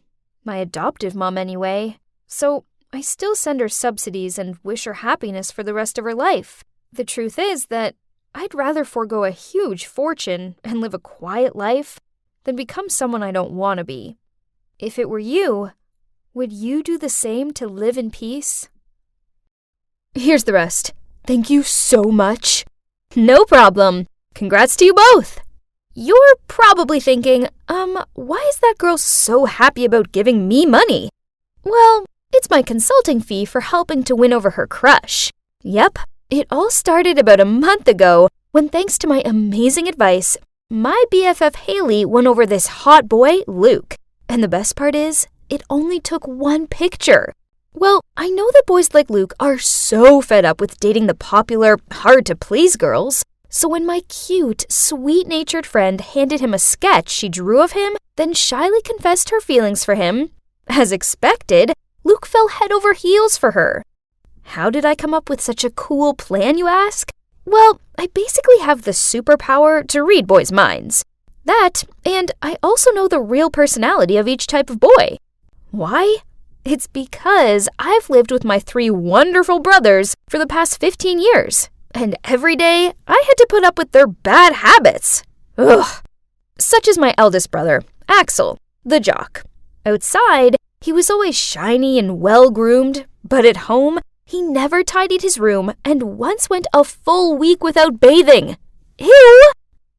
my adoptive mom anyway. So I still send her subsidies and wish her happiness for the rest of her life. The truth is that I'd rather forego a huge fortune and live a quiet life than become someone I don't want to be. If it were you, would you do the same to live in peace? Here's the rest. Thank you so much. No problem. Congrats to you both. You're probably thinking, why is that girl so happy about giving me money? Well, it's my consulting fee for helping to win over her crush. Yep, it all started about a month ago when, thanks to my amazing advice, my BFF Haley won over this hot boy, Luke. And the best part is, it only took one picture. Well, I know that boys like Luke are so fed up with dating the popular, hard-to-please girls. So when my cute, sweet-natured friend handed him a sketch she drew of him, then shyly confessed her feelings for him, as expected, Luke fell head over heels for her. How did I come up with such a cool plan, you ask? Well, I basically have the superpower to read boys' minds. That, and I also know the real personality of each type of boy. Why? It's because I've lived with my 3 wonderful brothers for the past 15 years, and every day I had to put up with their bad habits. Ugh. Such as my eldest brother, Axel, the jock. Outside, he was always shiny and well-groomed, but at home, he never tidied his room and once went a full week without bathing. Ew!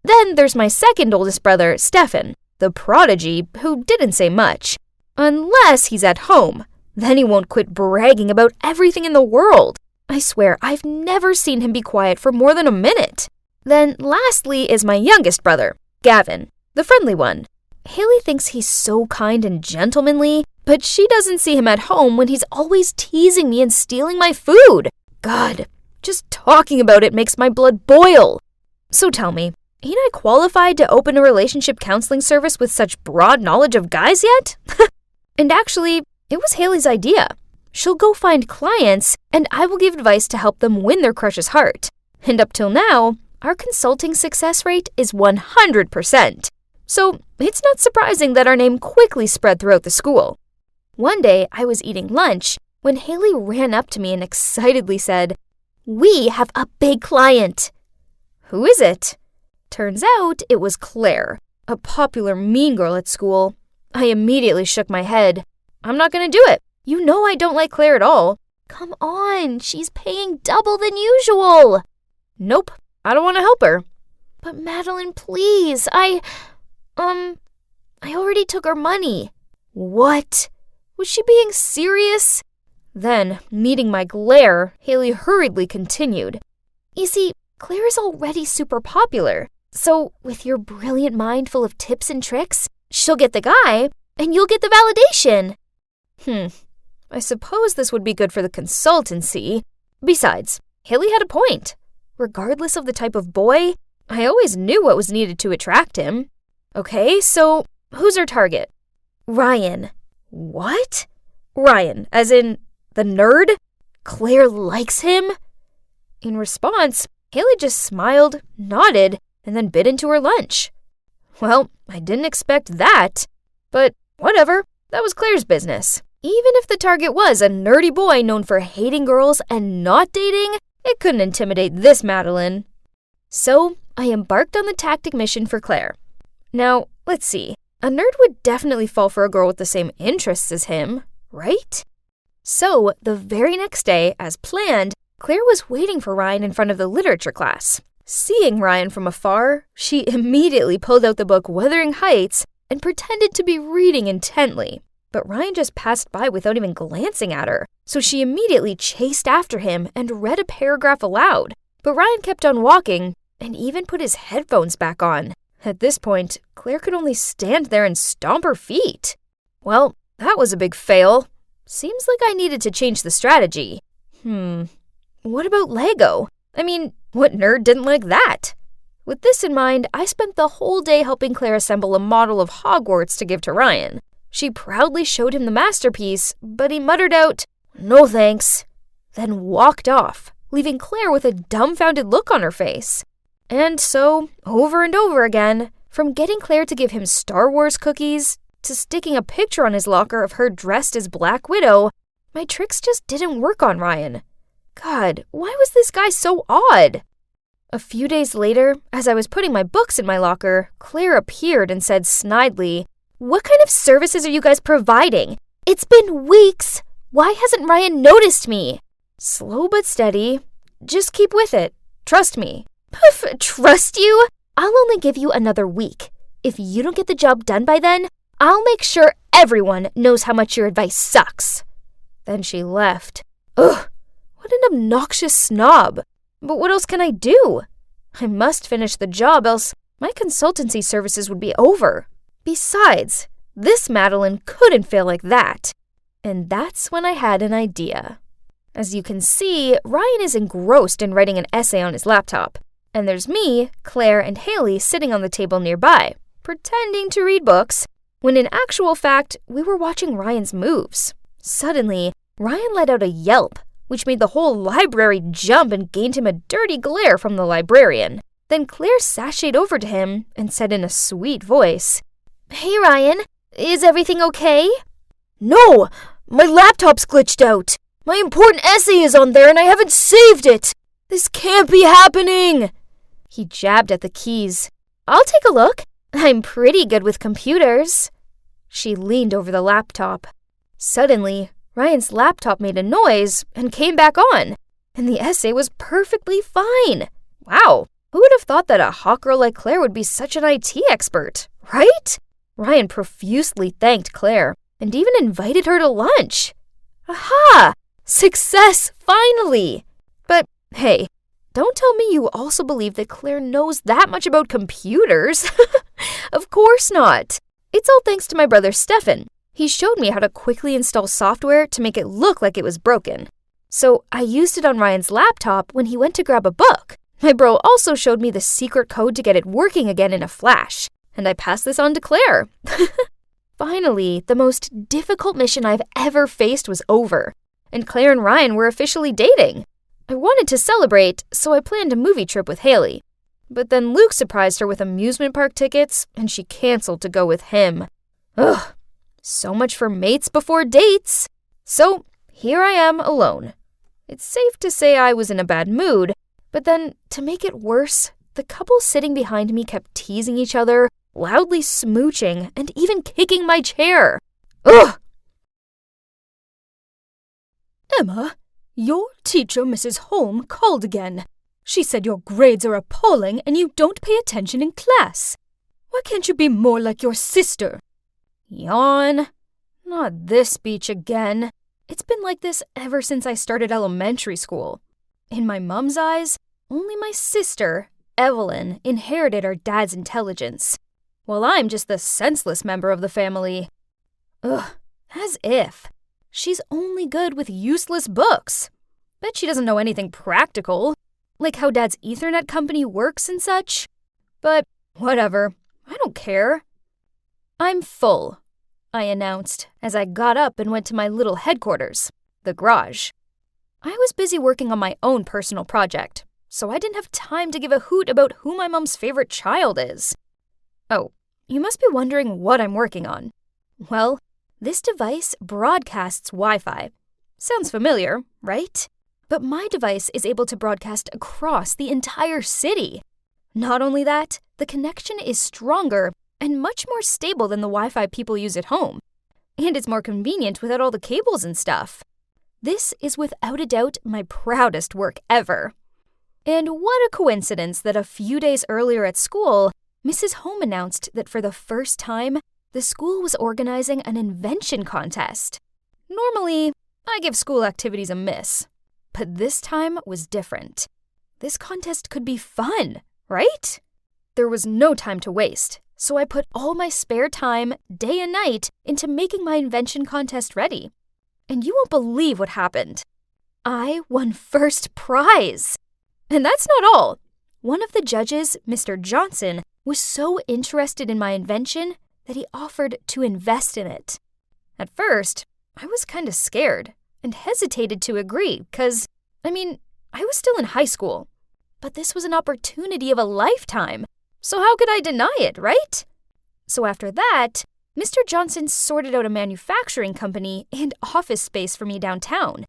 Then there's my second oldest brother, Stefan, the prodigy who didn't say much. Unless he's at home. Then he won't quit bragging about everything in the world. I swear, I've never seen him be quiet for more than a minute. Then lastly is my youngest brother, Gavin, the friendly one. Haley thinks he's so kind and gentlemanly, but she doesn't see him at home when he's always teasing me and stealing my food. God, just talking about it makes my blood boil. So tell me, ain't I qualified to open a relationship counseling service with such broad knowledge of guys yet? And actually, it was Haley's idea. She'll go find clients, and I will give advice to help them win their crush's heart. And up till now, our consulting success rate is 100%. So it's not surprising that our name quickly spread throughout the school. One day, I was eating lunch when Haley ran up to me and excitedly said, "We have a big client." "Who is it?" Turns out it was Claire, a popular mean girl at school. I immediately shook my head. "I'm not going to do it. You know I don't like Claire at all." "Come on, she's paying double than usual." "Nope, I don't want to help her." "But Madeline, please, I already took her money." "What? Was she being serious?" Then, meeting my glare, Haley hurriedly continued. "You see, Claire is already super popular. So, with your brilliant mind full of tips and tricks, she'll get the guy, and you'll get the validation." I suppose this would be good for the consultancy. Besides, Haley had a point. Regardless of the type of boy, I always knew what was needed to attract him. Okay, so who's our target? Ryan. What? Ryan, as in the nerd? Claire likes him? In response, Haley just smiled, nodded, and then bit into her lunch. Well, I didn't expect that. But whatever, that was Claire's business. Even if the target was a nerdy boy known for hating girls and not dating, it couldn't intimidate this Madeline. So, I embarked on the tactic mission for Claire. Now, let's see. A nerd would definitely fall for a girl with the same interests as him, right? So, the very next day, as planned, Claire was waiting for Ryan in front of the literature class. Seeing Ryan from afar, she immediately pulled out the book Wuthering Heights and pretended to be reading intently. But Ryan just passed by without even glancing at her, so she immediately chased after him and read a paragraph aloud. But Ryan kept on walking and even put his headphones back on. At this point, Claire could only stand there and stomp her feet. Well, that was a big fail. Seems like I needed to change the strategy. What about Lego? I mean, what nerd didn't like that? With this in mind, I spent the whole day helping Claire assemble a model of Hogwarts to give to Ryan. She proudly showed him the masterpiece, but he muttered out, "No thanks," then walked off, leaving Claire with a dumbfounded look on her face. And so, over and over again, from getting Claire to give him Star Wars cookies, to sticking a picture on his locker of her dressed as Black Widow, my tricks just didn't work on Ryan. God, why was this guy so odd? A few days later, as I was putting my books in my locker, Claire appeared and said snidely, "What kind of services are you guys providing? It's been weeks. Why hasn't Ryan noticed me?" Slow but steady. Just keep with it. Trust me. Poof, trust you? I'll only give you another week. If you don't get the job done by then, I'll make sure everyone knows how much your advice sucks. Then she left. Ugh, what an obnoxious snob. But what else can I do? I must finish the job, else my consultancy services would be over. Besides, this Madeline couldn't fail like that. And that's when I had an idea. As you can see, Ryan is engrossed in writing an essay on his laptop. And there's me, Claire, and Haley sitting on the table nearby, pretending to read books, when in actual fact, we were watching Ryan's moves. Suddenly, Ryan let out a yelp, which made the whole library jump and gained him a dirty glare from the librarian. Then Claire sashayed over to him and said in a sweet voice, "Hey Ryan, is everything okay?" "No, my laptop's glitched out. My important essay is on there and I haven't saved it. This can't be happening." He jabbed at the keys. "I'll take a look. I'm pretty good with computers." She leaned over the laptop. Suddenly, Ryan's laptop made a noise and came back on, and the essay was perfectly fine. Wow, who would have thought that a hot girl like Claire would be such an IT expert, right? Ryan profusely thanked Claire and even invited her to lunch. Aha! Success, finally! But hey, don't tell me you also believe that Claire knows that much about computers. Of course not. It's all thanks to my brother Stefan. He showed me how to quickly install software to make it look like it was broken. So I used it on Ryan's laptop when he went to grab a book. My bro also showed me the secret code to get it working again in a flash, and I passed this on to Claire. Finally, the most difficult mission I've ever faced was over, and Claire and Ryan were officially dating. I wanted to celebrate, so I planned a movie trip with Haley. But then Luke surprised her with amusement park tickets, and she canceled to go with him. Ugh, so much for mates before dates. So here I am alone. It's safe to say I was in a bad mood, but then, to make it worse, the couple sitting behind me kept teasing each other, loudly smooching, and even kicking my chair. Ugh! Emma, your teacher, Mrs. Holm, called again. She said your grades are appalling and you don't pay attention in class. Why can't you be more like your sister? Yawn. Not this speech again. It's been like this ever since I started elementary school. In my mom's eyes, only my sister, Evelyn, inherited our dad's intelligence, while I'm just the senseless member of the family. Ugh, as if. She's only good with useless books. Bet she doesn't know anything practical, like how Dad's Ethernet company works and such. But whatever, I don't care. I'm full, I announced as I got up and went to my little headquarters, the garage. I was busy working on my own personal project, so I didn't have time to give a hoot about who my mom's favorite child is. Oh, you must be wondering what I'm working on. Well, this device broadcasts Wi-Fi. Sounds familiar, right? But my device is able to broadcast across the entire city. Not only that, the connection is stronger and much more stable than the Wi-Fi people use at home. And it's more convenient without all the cables and stuff. This is without a doubt my proudest work ever. And what a coincidence that a few days earlier at school, Mrs. Holm announced that for the first time, the school was organizing an invention contest. Normally, I give school activities a miss, but this time was different. This contest could be fun, right? There was no time to waste, so I put all my spare time, day and night, into making my invention contest ready. And you won't believe what happened. I won first prize. And that's not all. One of the judges, Mr. Johnson, was so interested in my invention that he offered to invest in it. At first, I was kind of scared and hesitated to agree because, I was still in high school. But this was an opportunity of a lifetime, so how could I deny it, right? So after that, Mr. Johnson sorted out a manufacturing company and office space for me downtown.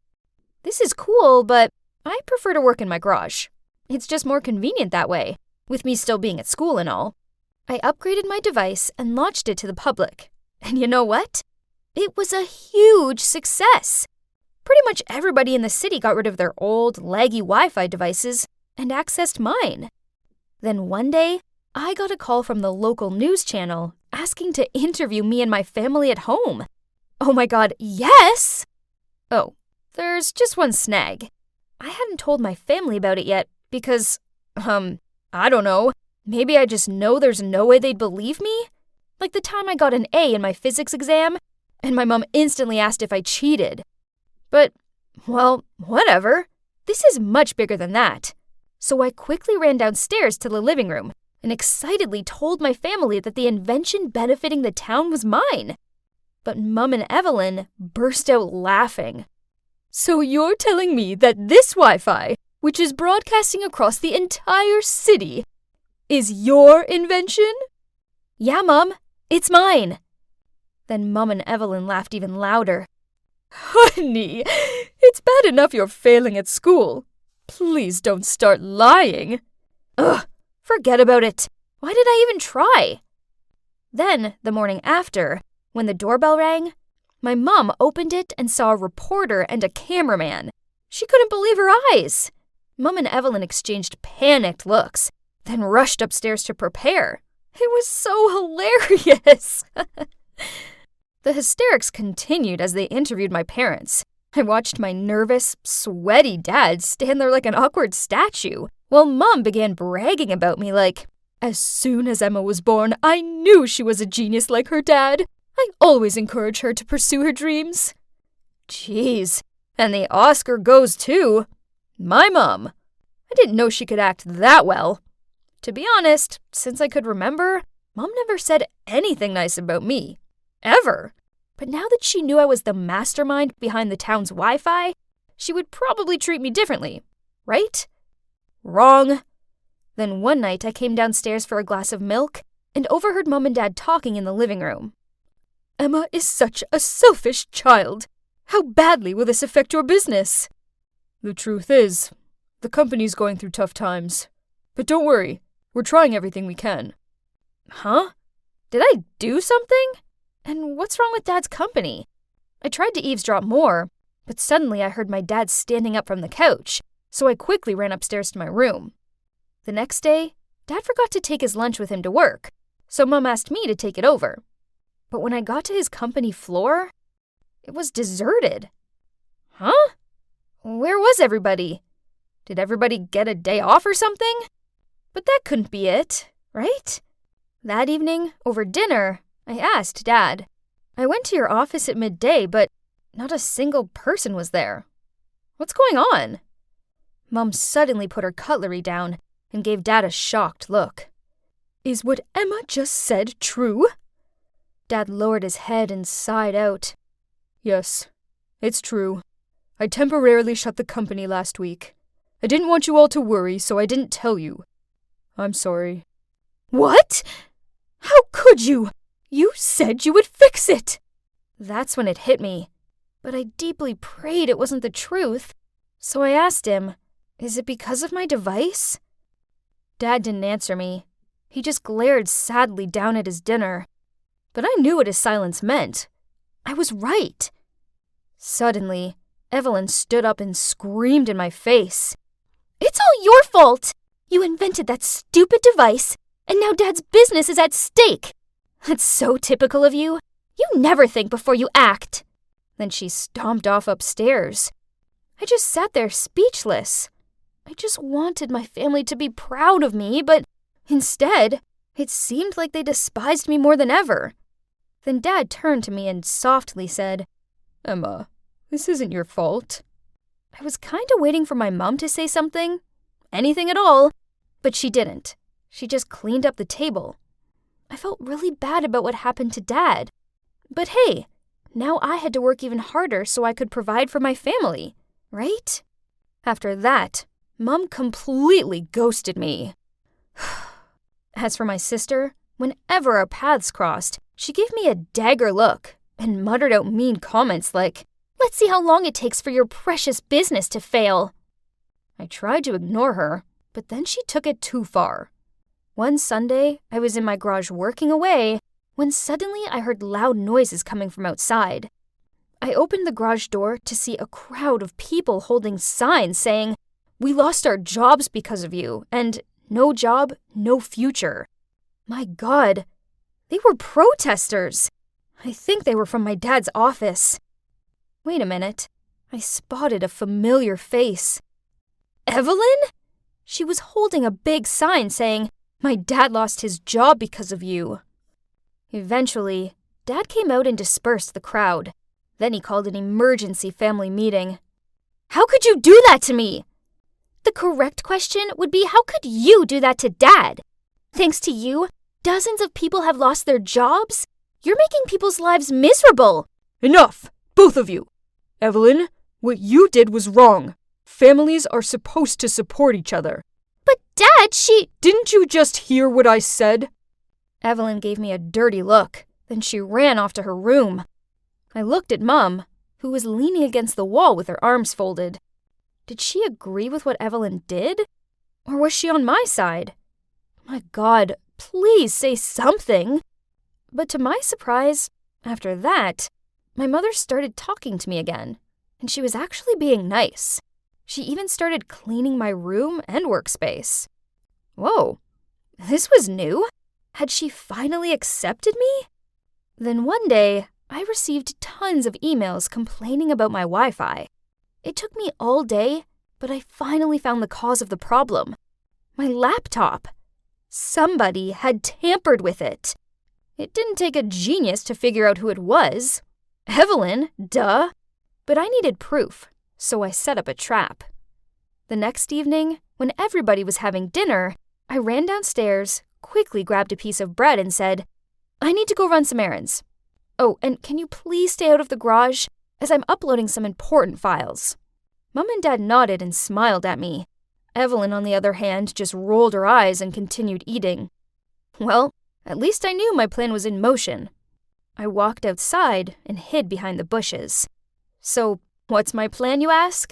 This is cool, but I prefer to work in my garage. It's just more convenient that way, with me still being at school and all. I upgraded my device and launched it to the public. And you know what? It was a huge success. Pretty much everybody in the city got rid of their old, laggy Wi-Fi devices and accessed mine. Then one day, I got a call from the local news channel asking to interview me and my family at home. Oh my god, yes! Oh, there's just one snag. I hadn't told my family about it yet because, I don't know. Maybe I just know there's no way they'd believe me? Like the time I got an A in my physics exam, and my mom instantly asked if I cheated. But, well, whatever. This is much bigger than that. So I quickly ran downstairs to the living room and excitedly told my family that the invention benefiting the town was mine. But Mum and Evelyn burst out laughing. So you're telling me that this Wi-Fi, which is broadcasting across the entire city, is your invention? Yeah, Mum, it's mine. Then Mum and Evelyn laughed even louder. Honey, it's bad enough you're failing at school. Please don't start lying. Ugh, forget about it. Why did I even try? Then, the morning after, when the doorbell rang, my mom opened it and saw a reporter and a cameraman. She couldn't believe her eyes. Mum and Evelyn exchanged panicked looks, then rushed upstairs to prepare. It was so hilarious. The hysterics continued as they interviewed my parents. I watched my nervous, sweaty dad stand there like an awkward statue, while Mom began bragging about me like, as soon as Emma was born, I knew she was a genius like her dad. I always encourage her to pursue her dreams. Jeez, and the Oscar goes to my mom. I didn't know she could act that well. To be honest, since I could remember, Mom never said anything nice about me. Ever. But now that she knew I was the mastermind behind the town's Wi-Fi, she would probably treat me differently, right? Wrong. Then one night I came downstairs for a glass of milk and overheard Mom and Dad talking in the living room. Emma is such a selfish child. How badly will this affect your business? The truth is, the company's going through tough times. But don't worry, we're trying everything we can. Huh? Did I do something? And what's wrong with Dad's company? I tried to eavesdrop more, but suddenly I heard my dad standing up from the couch, so I quickly ran upstairs to my room. The next day, Dad forgot to take his lunch with him to work, so Mom asked me to take it over. But when I got to his company floor, it was deserted. Huh? Where was everybody? Did everybody get a day off or something? But that couldn't be it, right? That evening, over dinner, I asked Dad. I went to your office at midday, but not a single person was there. What's going on? Mom suddenly put her cutlery down and gave Dad a shocked look. Is what Emma just said true? Dad lowered his head and sighed out. Yes, it's true. I temporarily shut the company last week. I didn't want you all to worry, so I didn't tell you. I'm sorry. What? How could you? You said you would fix it! That's when it hit me. But I deeply prayed it wasn't the truth. So I asked him, is it because of my device? Dad didn't answer me. He just glared sadly down at his dinner. But I knew what his silence meant. I was right. Suddenly, Evelyn stood up and screamed in my face. It's all your fault! You invented that stupid device, and now Dad's business is at stake! That's so typical of you. You never think before you act. Then she stomped off upstairs. I just sat there speechless. I just wanted my family to be proud of me, but instead, it seemed like they despised me more than ever. Then Dad turned to me and softly said, Emma, this isn't your fault. I was kind of waiting for my mom to say something. Anything at all. But she didn't. She just cleaned up the table. I felt really bad about what happened to Dad. But hey, now I had to work even harder so I could provide for my family, right? After that, Mom completely ghosted me. As for my sister, whenever our paths crossed, she gave me a dagger look and muttered out mean comments like, let's see how long it takes for your precious business to fail. I tried to ignore her, but then she took it too far. One Sunday, I was in my garage working away when suddenly I heard loud noises coming from outside. I opened the garage door to see a crowd of people holding signs saying, we lost our jobs because of you, and no job, no future. My God, they were protesters. I think they were from my dad's office. Wait a minute. I spotted a familiar face. Evelyn? She was holding a big sign saying, my dad lost his job because of you. Eventually, Dad came out and dispersed the crowd. Then he called an emergency family meeting. How could you do that to me? The correct question would be, how could you do that to Dad? Thanks to you, dozens of people have lost their jobs. You're making people's lives miserable. Enough, both of you. Evelyn, what you did was wrong. Families are supposed to support each other. But Dad, Didn't you just hear what I said? Evelyn gave me a dirty look. Then she ran off to her room. I looked at Mom, who was leaning against the wall with her arms folded. Did she agree with what Evelyn did? Or was she on my side? My God, please say something. But to my surprise, after that, my mother started talking to me again, and she was actually being nice. She even started cleaning my room and workspace. Whoa, this was new. Had she finally accepted me? Then one day, I received tons of emails complaining about my Wi-Fi. It took me all day, but I finally found the cause of the problem. My laptop. Somebody had tampered with it. It didn't take a genius to figure out who it was. Evelyn, duh. But I needed proof, so I set up a trap. The next evening, when everybody was having dinner, I ran downstairs, quickly grabbed a piece of bread and said, I need to go run some errands. Oh, and can you please stay out of the garage, as I'm uploading some important files? Mom and Dad nodded and smiled at me. Evelyn, on the other hand, just rolled her eyes and continued eating. Well, at least I knew my plan was in motion. I walked outside and hid behind the bushes. So, what's my plan, you ask?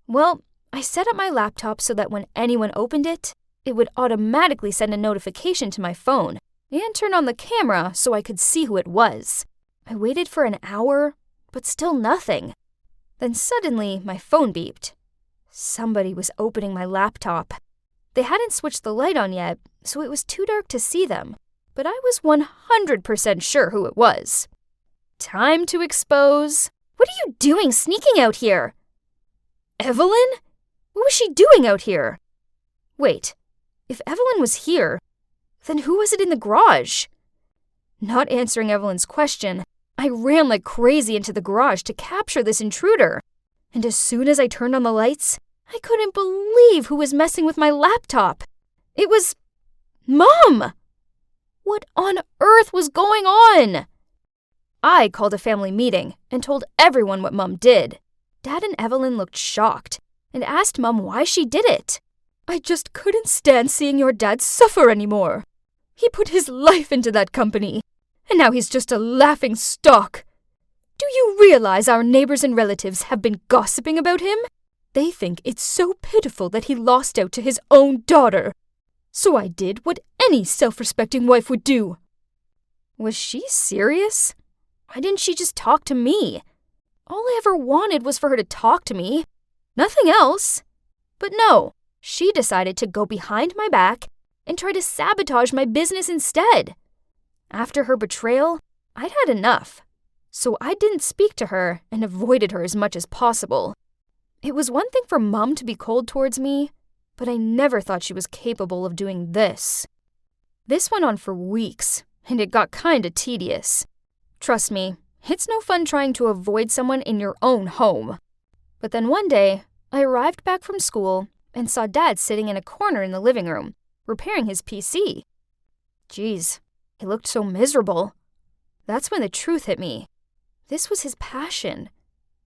Well, I set up my laptop so that when anyone opened it, it would automatically send a notification to my phone and turn on the camera so I could see who it was. I waited for an hour, but still nothing. Then suddenly, my phone beeped. Somebody was opening my laptop. They hadn't switched the light on yet, so it was too dark to see them, but I was 100% sure who it was. Time to expose. What are you doing sneaking out here? Evelyn? What was she doing out here? Wait, if Evelyn was here, then who was it in the garage? Not answering Evelyn's question, I ran like crazy into the garage to capture this intruder. And as soon as I turned on the lights, I couldn't believe who was messing with my laptop. It was Mom! What on earth was going on? I called a family meeting and told everyone what Mom did. Dad and Evelyn looked shocked and asked Mom why she did it. I just couldn't stand seeing your dad suffer anymore. He put his life into that company, and now he's just a laughing stock. Do you realize our neighbors and relatives have been gossiping about him? They think it's so pitiful that he lost out to his own daughter. So I did what any self-respecting wife would do. Was she serious? Why didn't she just talk to me? All I ever wanted was for her to talk to me. Nothing else. But no, she decided to go behind my back and try to sabotage my business instead. After her betrayal, I'd had enough. So I didn't speak to her and avoided her as much as possible. It was one thing for Mom to be cold towards me, but I never thought she was capable of doing this. This went on for weeks, and it got kinda tedious. Trust me, it's no fun trying to avoid someone in your own home. But then one day, I arrived back from school and saw Dad sitting in a corner in the living room, repairing his PC. Geez, he looked so miserable. That's when the truth hit me. This was his passion,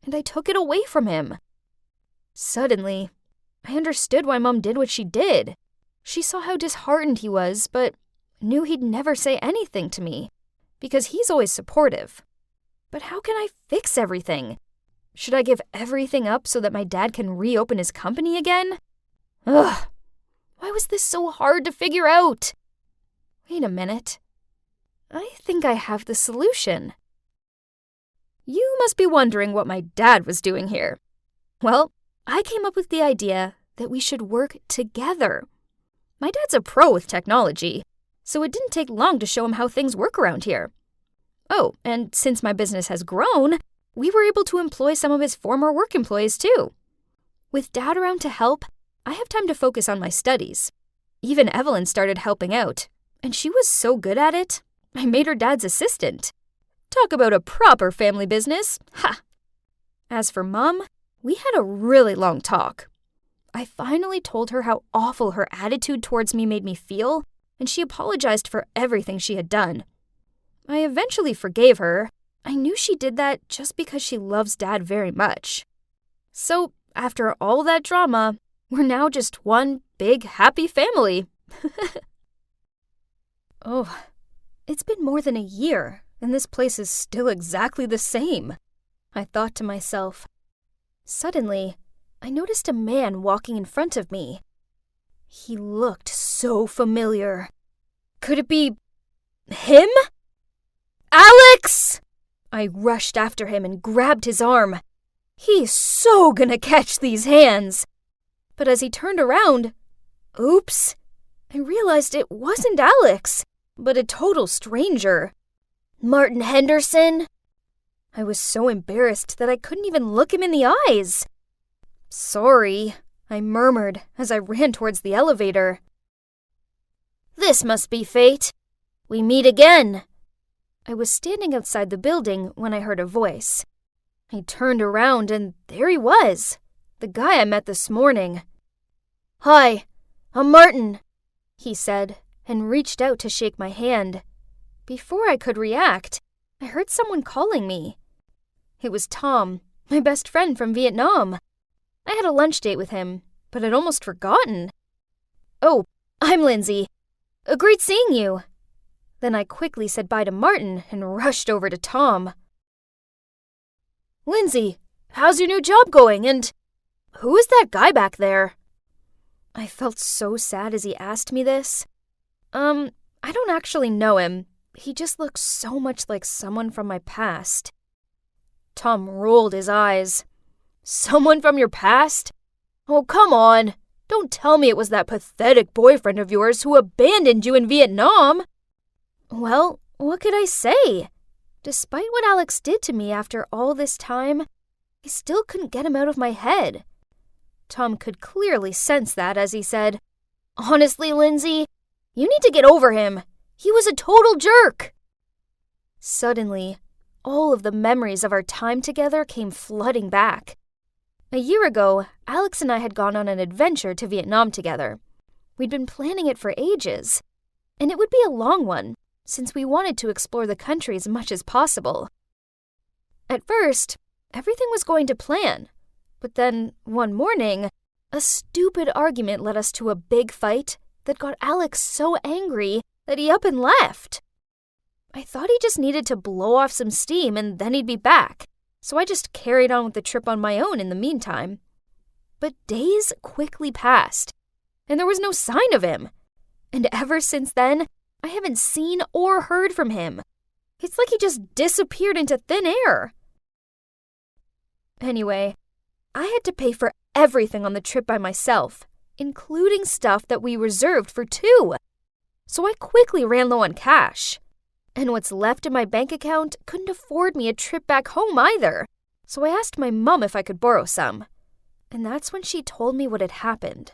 and I took it away from him. Suddenly, I understood why Mom did what she did. She saw how disheartened he was, but knew he'd never say anything to me, because he's always supportive. But how can I fix everything? Should I give everything up so that my dad can reopen his company again? Ugh, why was this so hard to figure out? Wait a minute. I think I have the solution. You must be wondering what my dad was doing here. Well, I came up with the idea that we should work together. My dad's a pro with technology, so it didn't take long to show him how things work around here. Oh, and since my business has grown, we were able to employ some of his former work employees too. With Dad around to help, I have time to focus on my studies. Even Evelyn started helping out, and she was so good at it, I made her Dad's assistant. Talk about a proper family business. Ha! As for Mom, we had a really long talk. I finally told her how awful her attitude towards me made me feel, and she apologized for everything she had done. I eventually forgave her. I knew she did that just because she loves Dad very much. So, after all that drama, we're now just one big happy family. Oh, it's been more than a year, and this place is still exactly the same, I thought to myself. Suddenly, I noticed a man walking in front of me. He looked so familiar. Could it be him? Alex! I rushed after him and grabbed his arm. He's so gonna catch these hands. But as he turned around, oops, I realized it wasn't Alex, but a total stranger. Martin Henderson? I was so embarrassed that I couldn't even look him in the eyes. Sorry, I murmured as I ran towards the elevator. This must be fate. We meet again. I was standing outside the building when I heard a voice. I turned around and there he was, the guy I met this morning. Hi, I'm Martin, he said, and reached out to shake my hand. Before I could react, I heard someone calling me. It was Tom, my best friend from Vietnam. I had a lunch date with him, but I'd almost forgotten. Oh, I'm Lindsay. Great seeing you. Then I quickly said bye to Martin and rushed over to Tom. Lindsay, how's your new job going, and who is that guy back there? I felt so sad as he asked me this. I don't actually know him. He just looks so much like someone from my past. Tom rolled his eyes. Someone from your past? Oh, come on. Don't tell me it was that pathetic boyfriend of yours who abandoned you in Vietnam. Well, what could I say? Despite what Alex did to me after all this time, I still couldn't get him out of my head. Tom could clearly sense that as he said, Honestly, Lindsay, you need to get over him. He was a total jerk. Suddenly, all of the memories of our time together came flooding back. A year ago, Alex and I had gone on an adventure to Vietnam together. We'd been planning it for ages, and it would be a long one, since we wanted to explore the country as much as possible. At first, everything was going to plan, but then, one morning, a stupid argument led us to a big fight that got Alex so angry that he up and left. I thought he just needed to blow off some steam and then he'd be back, so I just carried on with the trip on my own in the meantime. But days quickly passed, and there was no sign of him. And ever since then, I haven't seen or heard from him. It's like he just disappeared into thin air. Anyway, I had to pay for everything on the trip by myself, including stuff that we reserved for two. So I quickly ran low on cash. And what's left in my bank account couldn't afford me a trip back home either. So I asked my mom if I could borrow some. And that's when she told me what had happened.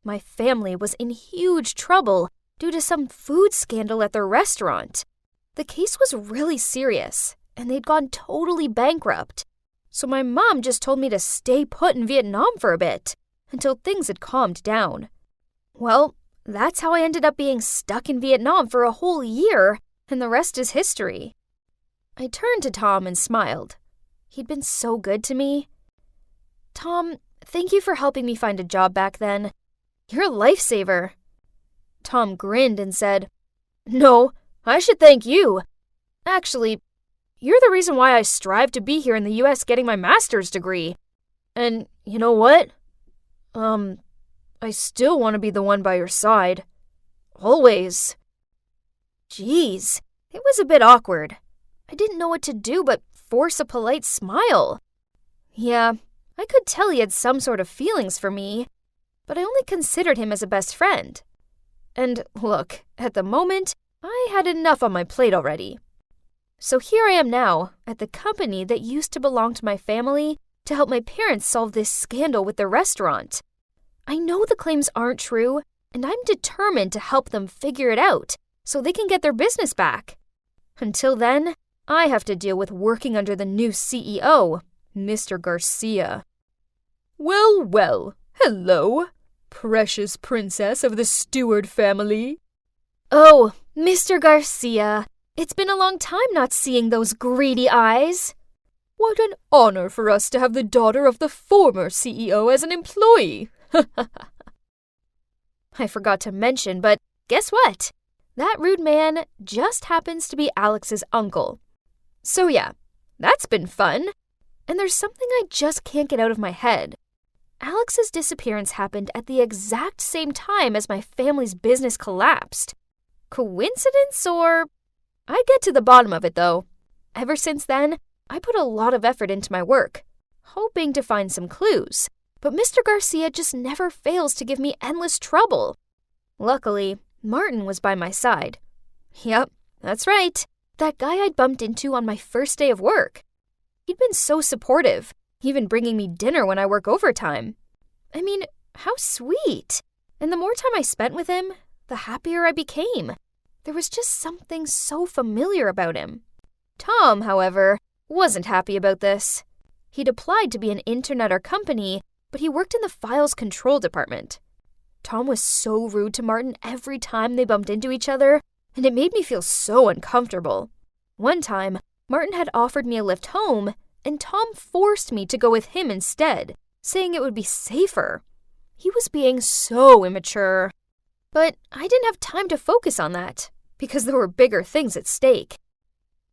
My family was in huge trouble due to some food scandal at their restaurant. The case was really serious, and they'd gone totally bankrupt. So my mom just told me to stay put in Vietnam for a bit, until things had calmed down. Well, that's how I ended up being stuck in Vietnam for a whole year, and the rest is history. I turned to Tom and smiled. He'd been so good to me. Tom, thank you for helping me find a job back then. You're a lifesaver. Tom grinned and said, No, I should thank you. Actually, you're the reason why I strive to be here in the U.S. getting my master's degree. And you know what? I still want to be the one by your side. Always. Geez, it was a bit awkward. I didn't know what to do but force a polite smile. Yeah, I could tell he had some sort of feelings for me, but I only considered him as a best friend. And look, at the moment, I had enough on my plate already. So here I am now, at the company that used to belong to my family to help my parents solve this scandal with their restaurant. I know the claims aren't true, and I'm determined to help them figure it out so they can get their business back. Until then, I have to deal with working under the new CEO, Mr. Garcia. Well, well, hello, precious princess of the Stewart family. Oh, Mr. Garcia, it's been a long time not seeing those greedy eyes. What an honor for us to have the daughter of the former CEO as an employee. I forgot to mention, but guess what? That rude man just happens to be Alex's uncle. So yeah, that's been fun. And there's something I just can't get out of my head. Alex's disappearance happened at the exact same time as my family's business collapsed. Coincidence or... I'd get to the bottom of it though. Ever since then, I put a lot of effort into my work, hoping to find some clues. But Mr. Garcia just never fails to give me endless trouble. Luckily, Martin was by my side. Yep, that's right. That guy I'd bumped into on my first day of work. He'd been so supportive, even bringing me dinner when I work overtime. I mean, how sweet. And the more time I spent with him, the happier I became. There was just something so familiar about him. Tom, however, wasn't happy about this. He'd applied to be an intern at our company, but he worked in the files control department. Tom was so rude to Martin every time they bumped into each other, and it made me feel so uncomfortable. One time, Martin had offered me a lift home, and Tom forced me to go with him instead, saying it would be safer. He was being so immature. But I didn't have time to focus on that, because there were bigger things at stake.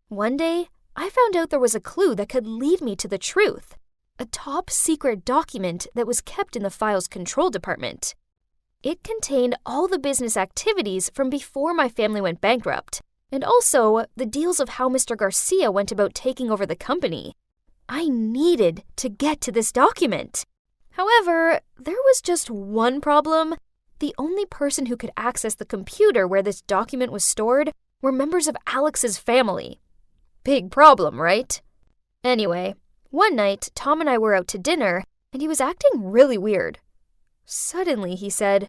One day, I found out there was a clue that could lead me to the truth. A top-secret document that was kept in the file's control department. It contained all the business activities from before my family went bankrupt, and also the deals of how Mr. Garcia went about taking over the company. I needed to get to this document. However, there was just one problem. The only person who could access the computer where this document was stored were members of Alex's family. Big problem, right? Anyway, one night, Tom and I were out to dinner, and he was acting really weird. Suddenly, he said,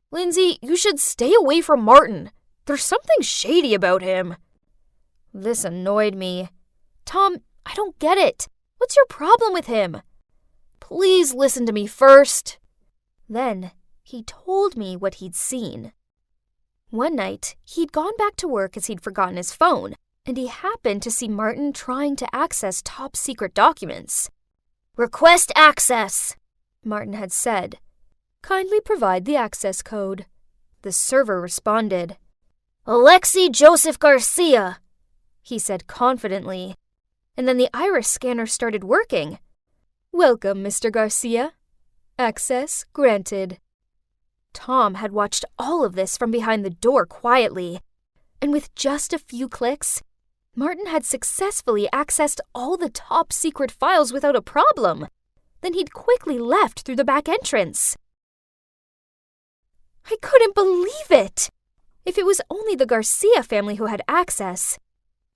"Lindsay, you should stay away from Martin. There's something shady about him." This annoyed me. "Tom, I don't get it. What's your problem with him?" "Please listen to me first." Then, he told me what he'd seen. One night, he'd gone back to work as he'd forgotten his phone, and he happened to see Martin trying to access top-secret documents. "Request access," Martin had said. "Kindly provide the access code." The server responded. "Alexei Joseph Garcia," he said confidently. And then the iris scanner started working. "Welcome, Mr. Garcia. Access granted." Tom had watched all of this from behind the door quietly, and with just a few clicks, Martin had successfully accessed all the top-secret files without a problem. Then he'd quickly left through the back entrance. I couldn't believe it! If it was only the Garcia family who had access,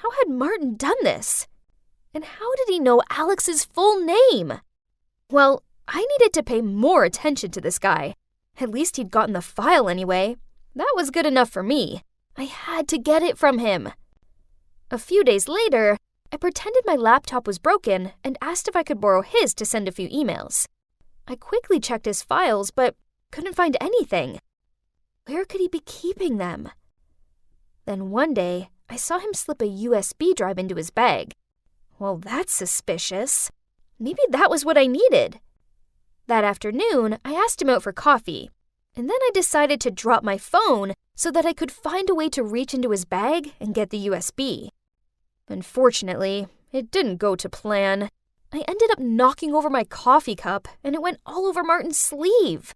how had Martin done this? And how did he know Alex's full name? Well, I needed to pay more attention to this guy. At least he'd gotten the file anyway. That was good enough for me. I had to get it from him. A few days later, I pretended my laptop was broken and asked if I could borrow his to send a few emails. I quickly checked his files, but couldn't find anything. Where could he be keeping them? Then one day, I saw him slip a USB drive into his bag. Well, that's suspicious. Maybe that was what I needed. That afternoon, I asked him out for coffee, and then I decided to drop my phone so that I could find a way to reach into his bag and get the USB. Unfortunately, it didn't go to plan. I ended up knocking over my coffee cup, and it went all over Martin's sleeve.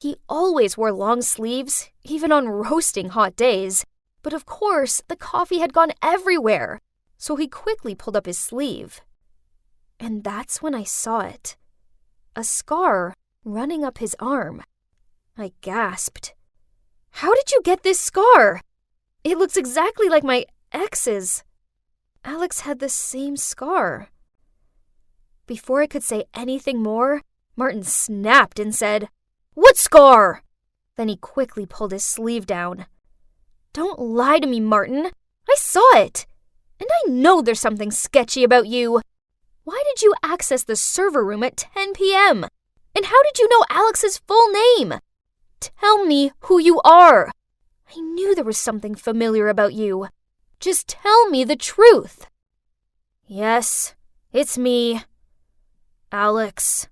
He always wore long sleeves, even on roasting hot days. But of course, the coffee had gone everywhere, so he quickly pulled up his sleeve. And that's when I saw it. A scar running up his arm. I gasped. "How did you get this scar? It looks exactly like my ex's. Alex had the same scar." Before I could say anything more, Martin snapped and said, "What scar?" Then he quickly pulled his sleeve down. "Don't lie to me, Martin. I saw it. And I know there's something sketchy about you. Why did you access the server room at 10 p.m.? And how did you know Alex's full name? Tell me who you are. I knew there was something familiar about you. Just tell me the truth." "Yes, it's me. Alex."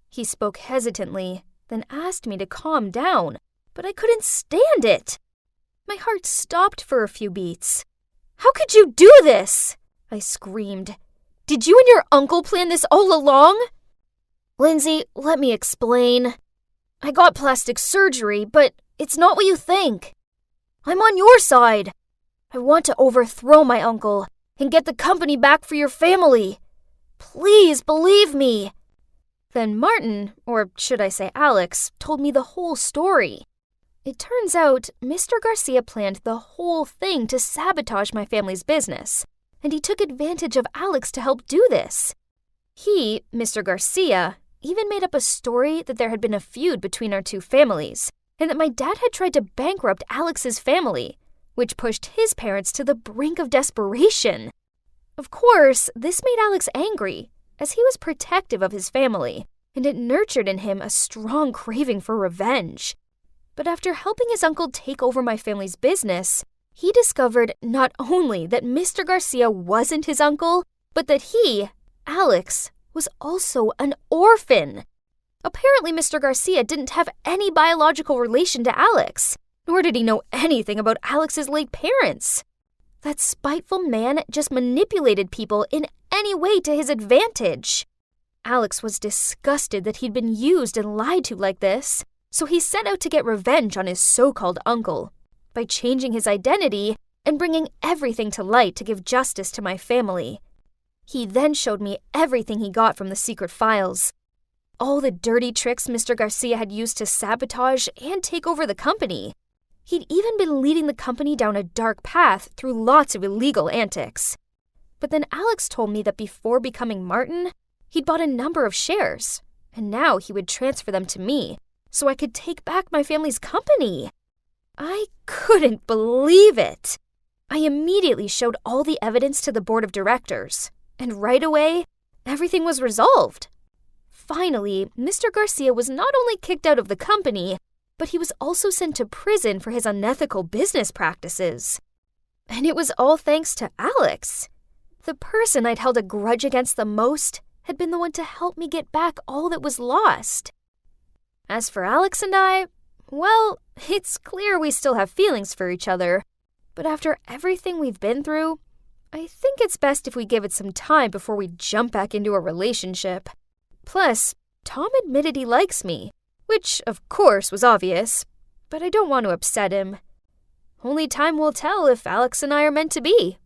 He spoke hesitantly, then asked me to calm down, but I couldn't stand it. My heart stopped for a few beats. "How could you do this?" I screamed. "Did you and your uncle plan this all along?" "Lindsay, let me explain. I got plastic surgery, but it's not what you think. I'm on your side. I want to overthrow my uncle and get the company back for your family. Please believe me." Then Martin, or should I say Alex, told me the whole story. It turns out Mr. Garcia planned the whole thing to sabotage my family's business, and he took advantage of Alex to help do this. He, Mr. Garcia, even made up a story that there had been a feud between our two families, and that my dad had tried to bankrupt Alex's family, which pushed his parents to the brink of desperation. Of course, this made Alex angry, as he was protective of his family, and it nurtured in him a strong craving for revenge. But after helping his uncle take over my family's business, he discovered not only that Mr. Garcia wasn't his uncle, but that he, Alex, was also an orphan. Apparently, Mr. Garcia didn't have any biological relation to Alex, nor did he know anything about Alex's late parents. That spiteful man just manipulated people in any way to his advantage. Alex was disgusted that he'd been used and lied to like this, so he set out to get revenge on his so-called uncle by changing his identity and bringing everything to light to give justice to my family. He then showed me everything he got from the secret files. All the dirty tricks Mr. Garcia had used to sabotage and take over the company. He'd even been leading the company down a dark path through lots of illegal antics. But then Alex told me that before becoming Martin, he'd bought a number of shares, and now he would transfer them to me so I could take back my family's company. I couldn't believe it. I immediately showed all the evidence to the board of directors, and right away, everything was resolved. Finally, Mr. Garcia was not only kicked out of the company, but he was also sent to prison for his unethical business practices. And it was all thanks to Alex. The person I'd held a grudge against the most had been the one to help me get back all that was lost. As for Alex and I, well, it's clear we still have feelings for each other, but after everything we've been through, I think it's best if we give it some time before we jump back into a relationship. Plus, Tom admitted he likes me, which of course was obvious, but I don't want to upset him. Only time will tell if Alex and I are meant to be.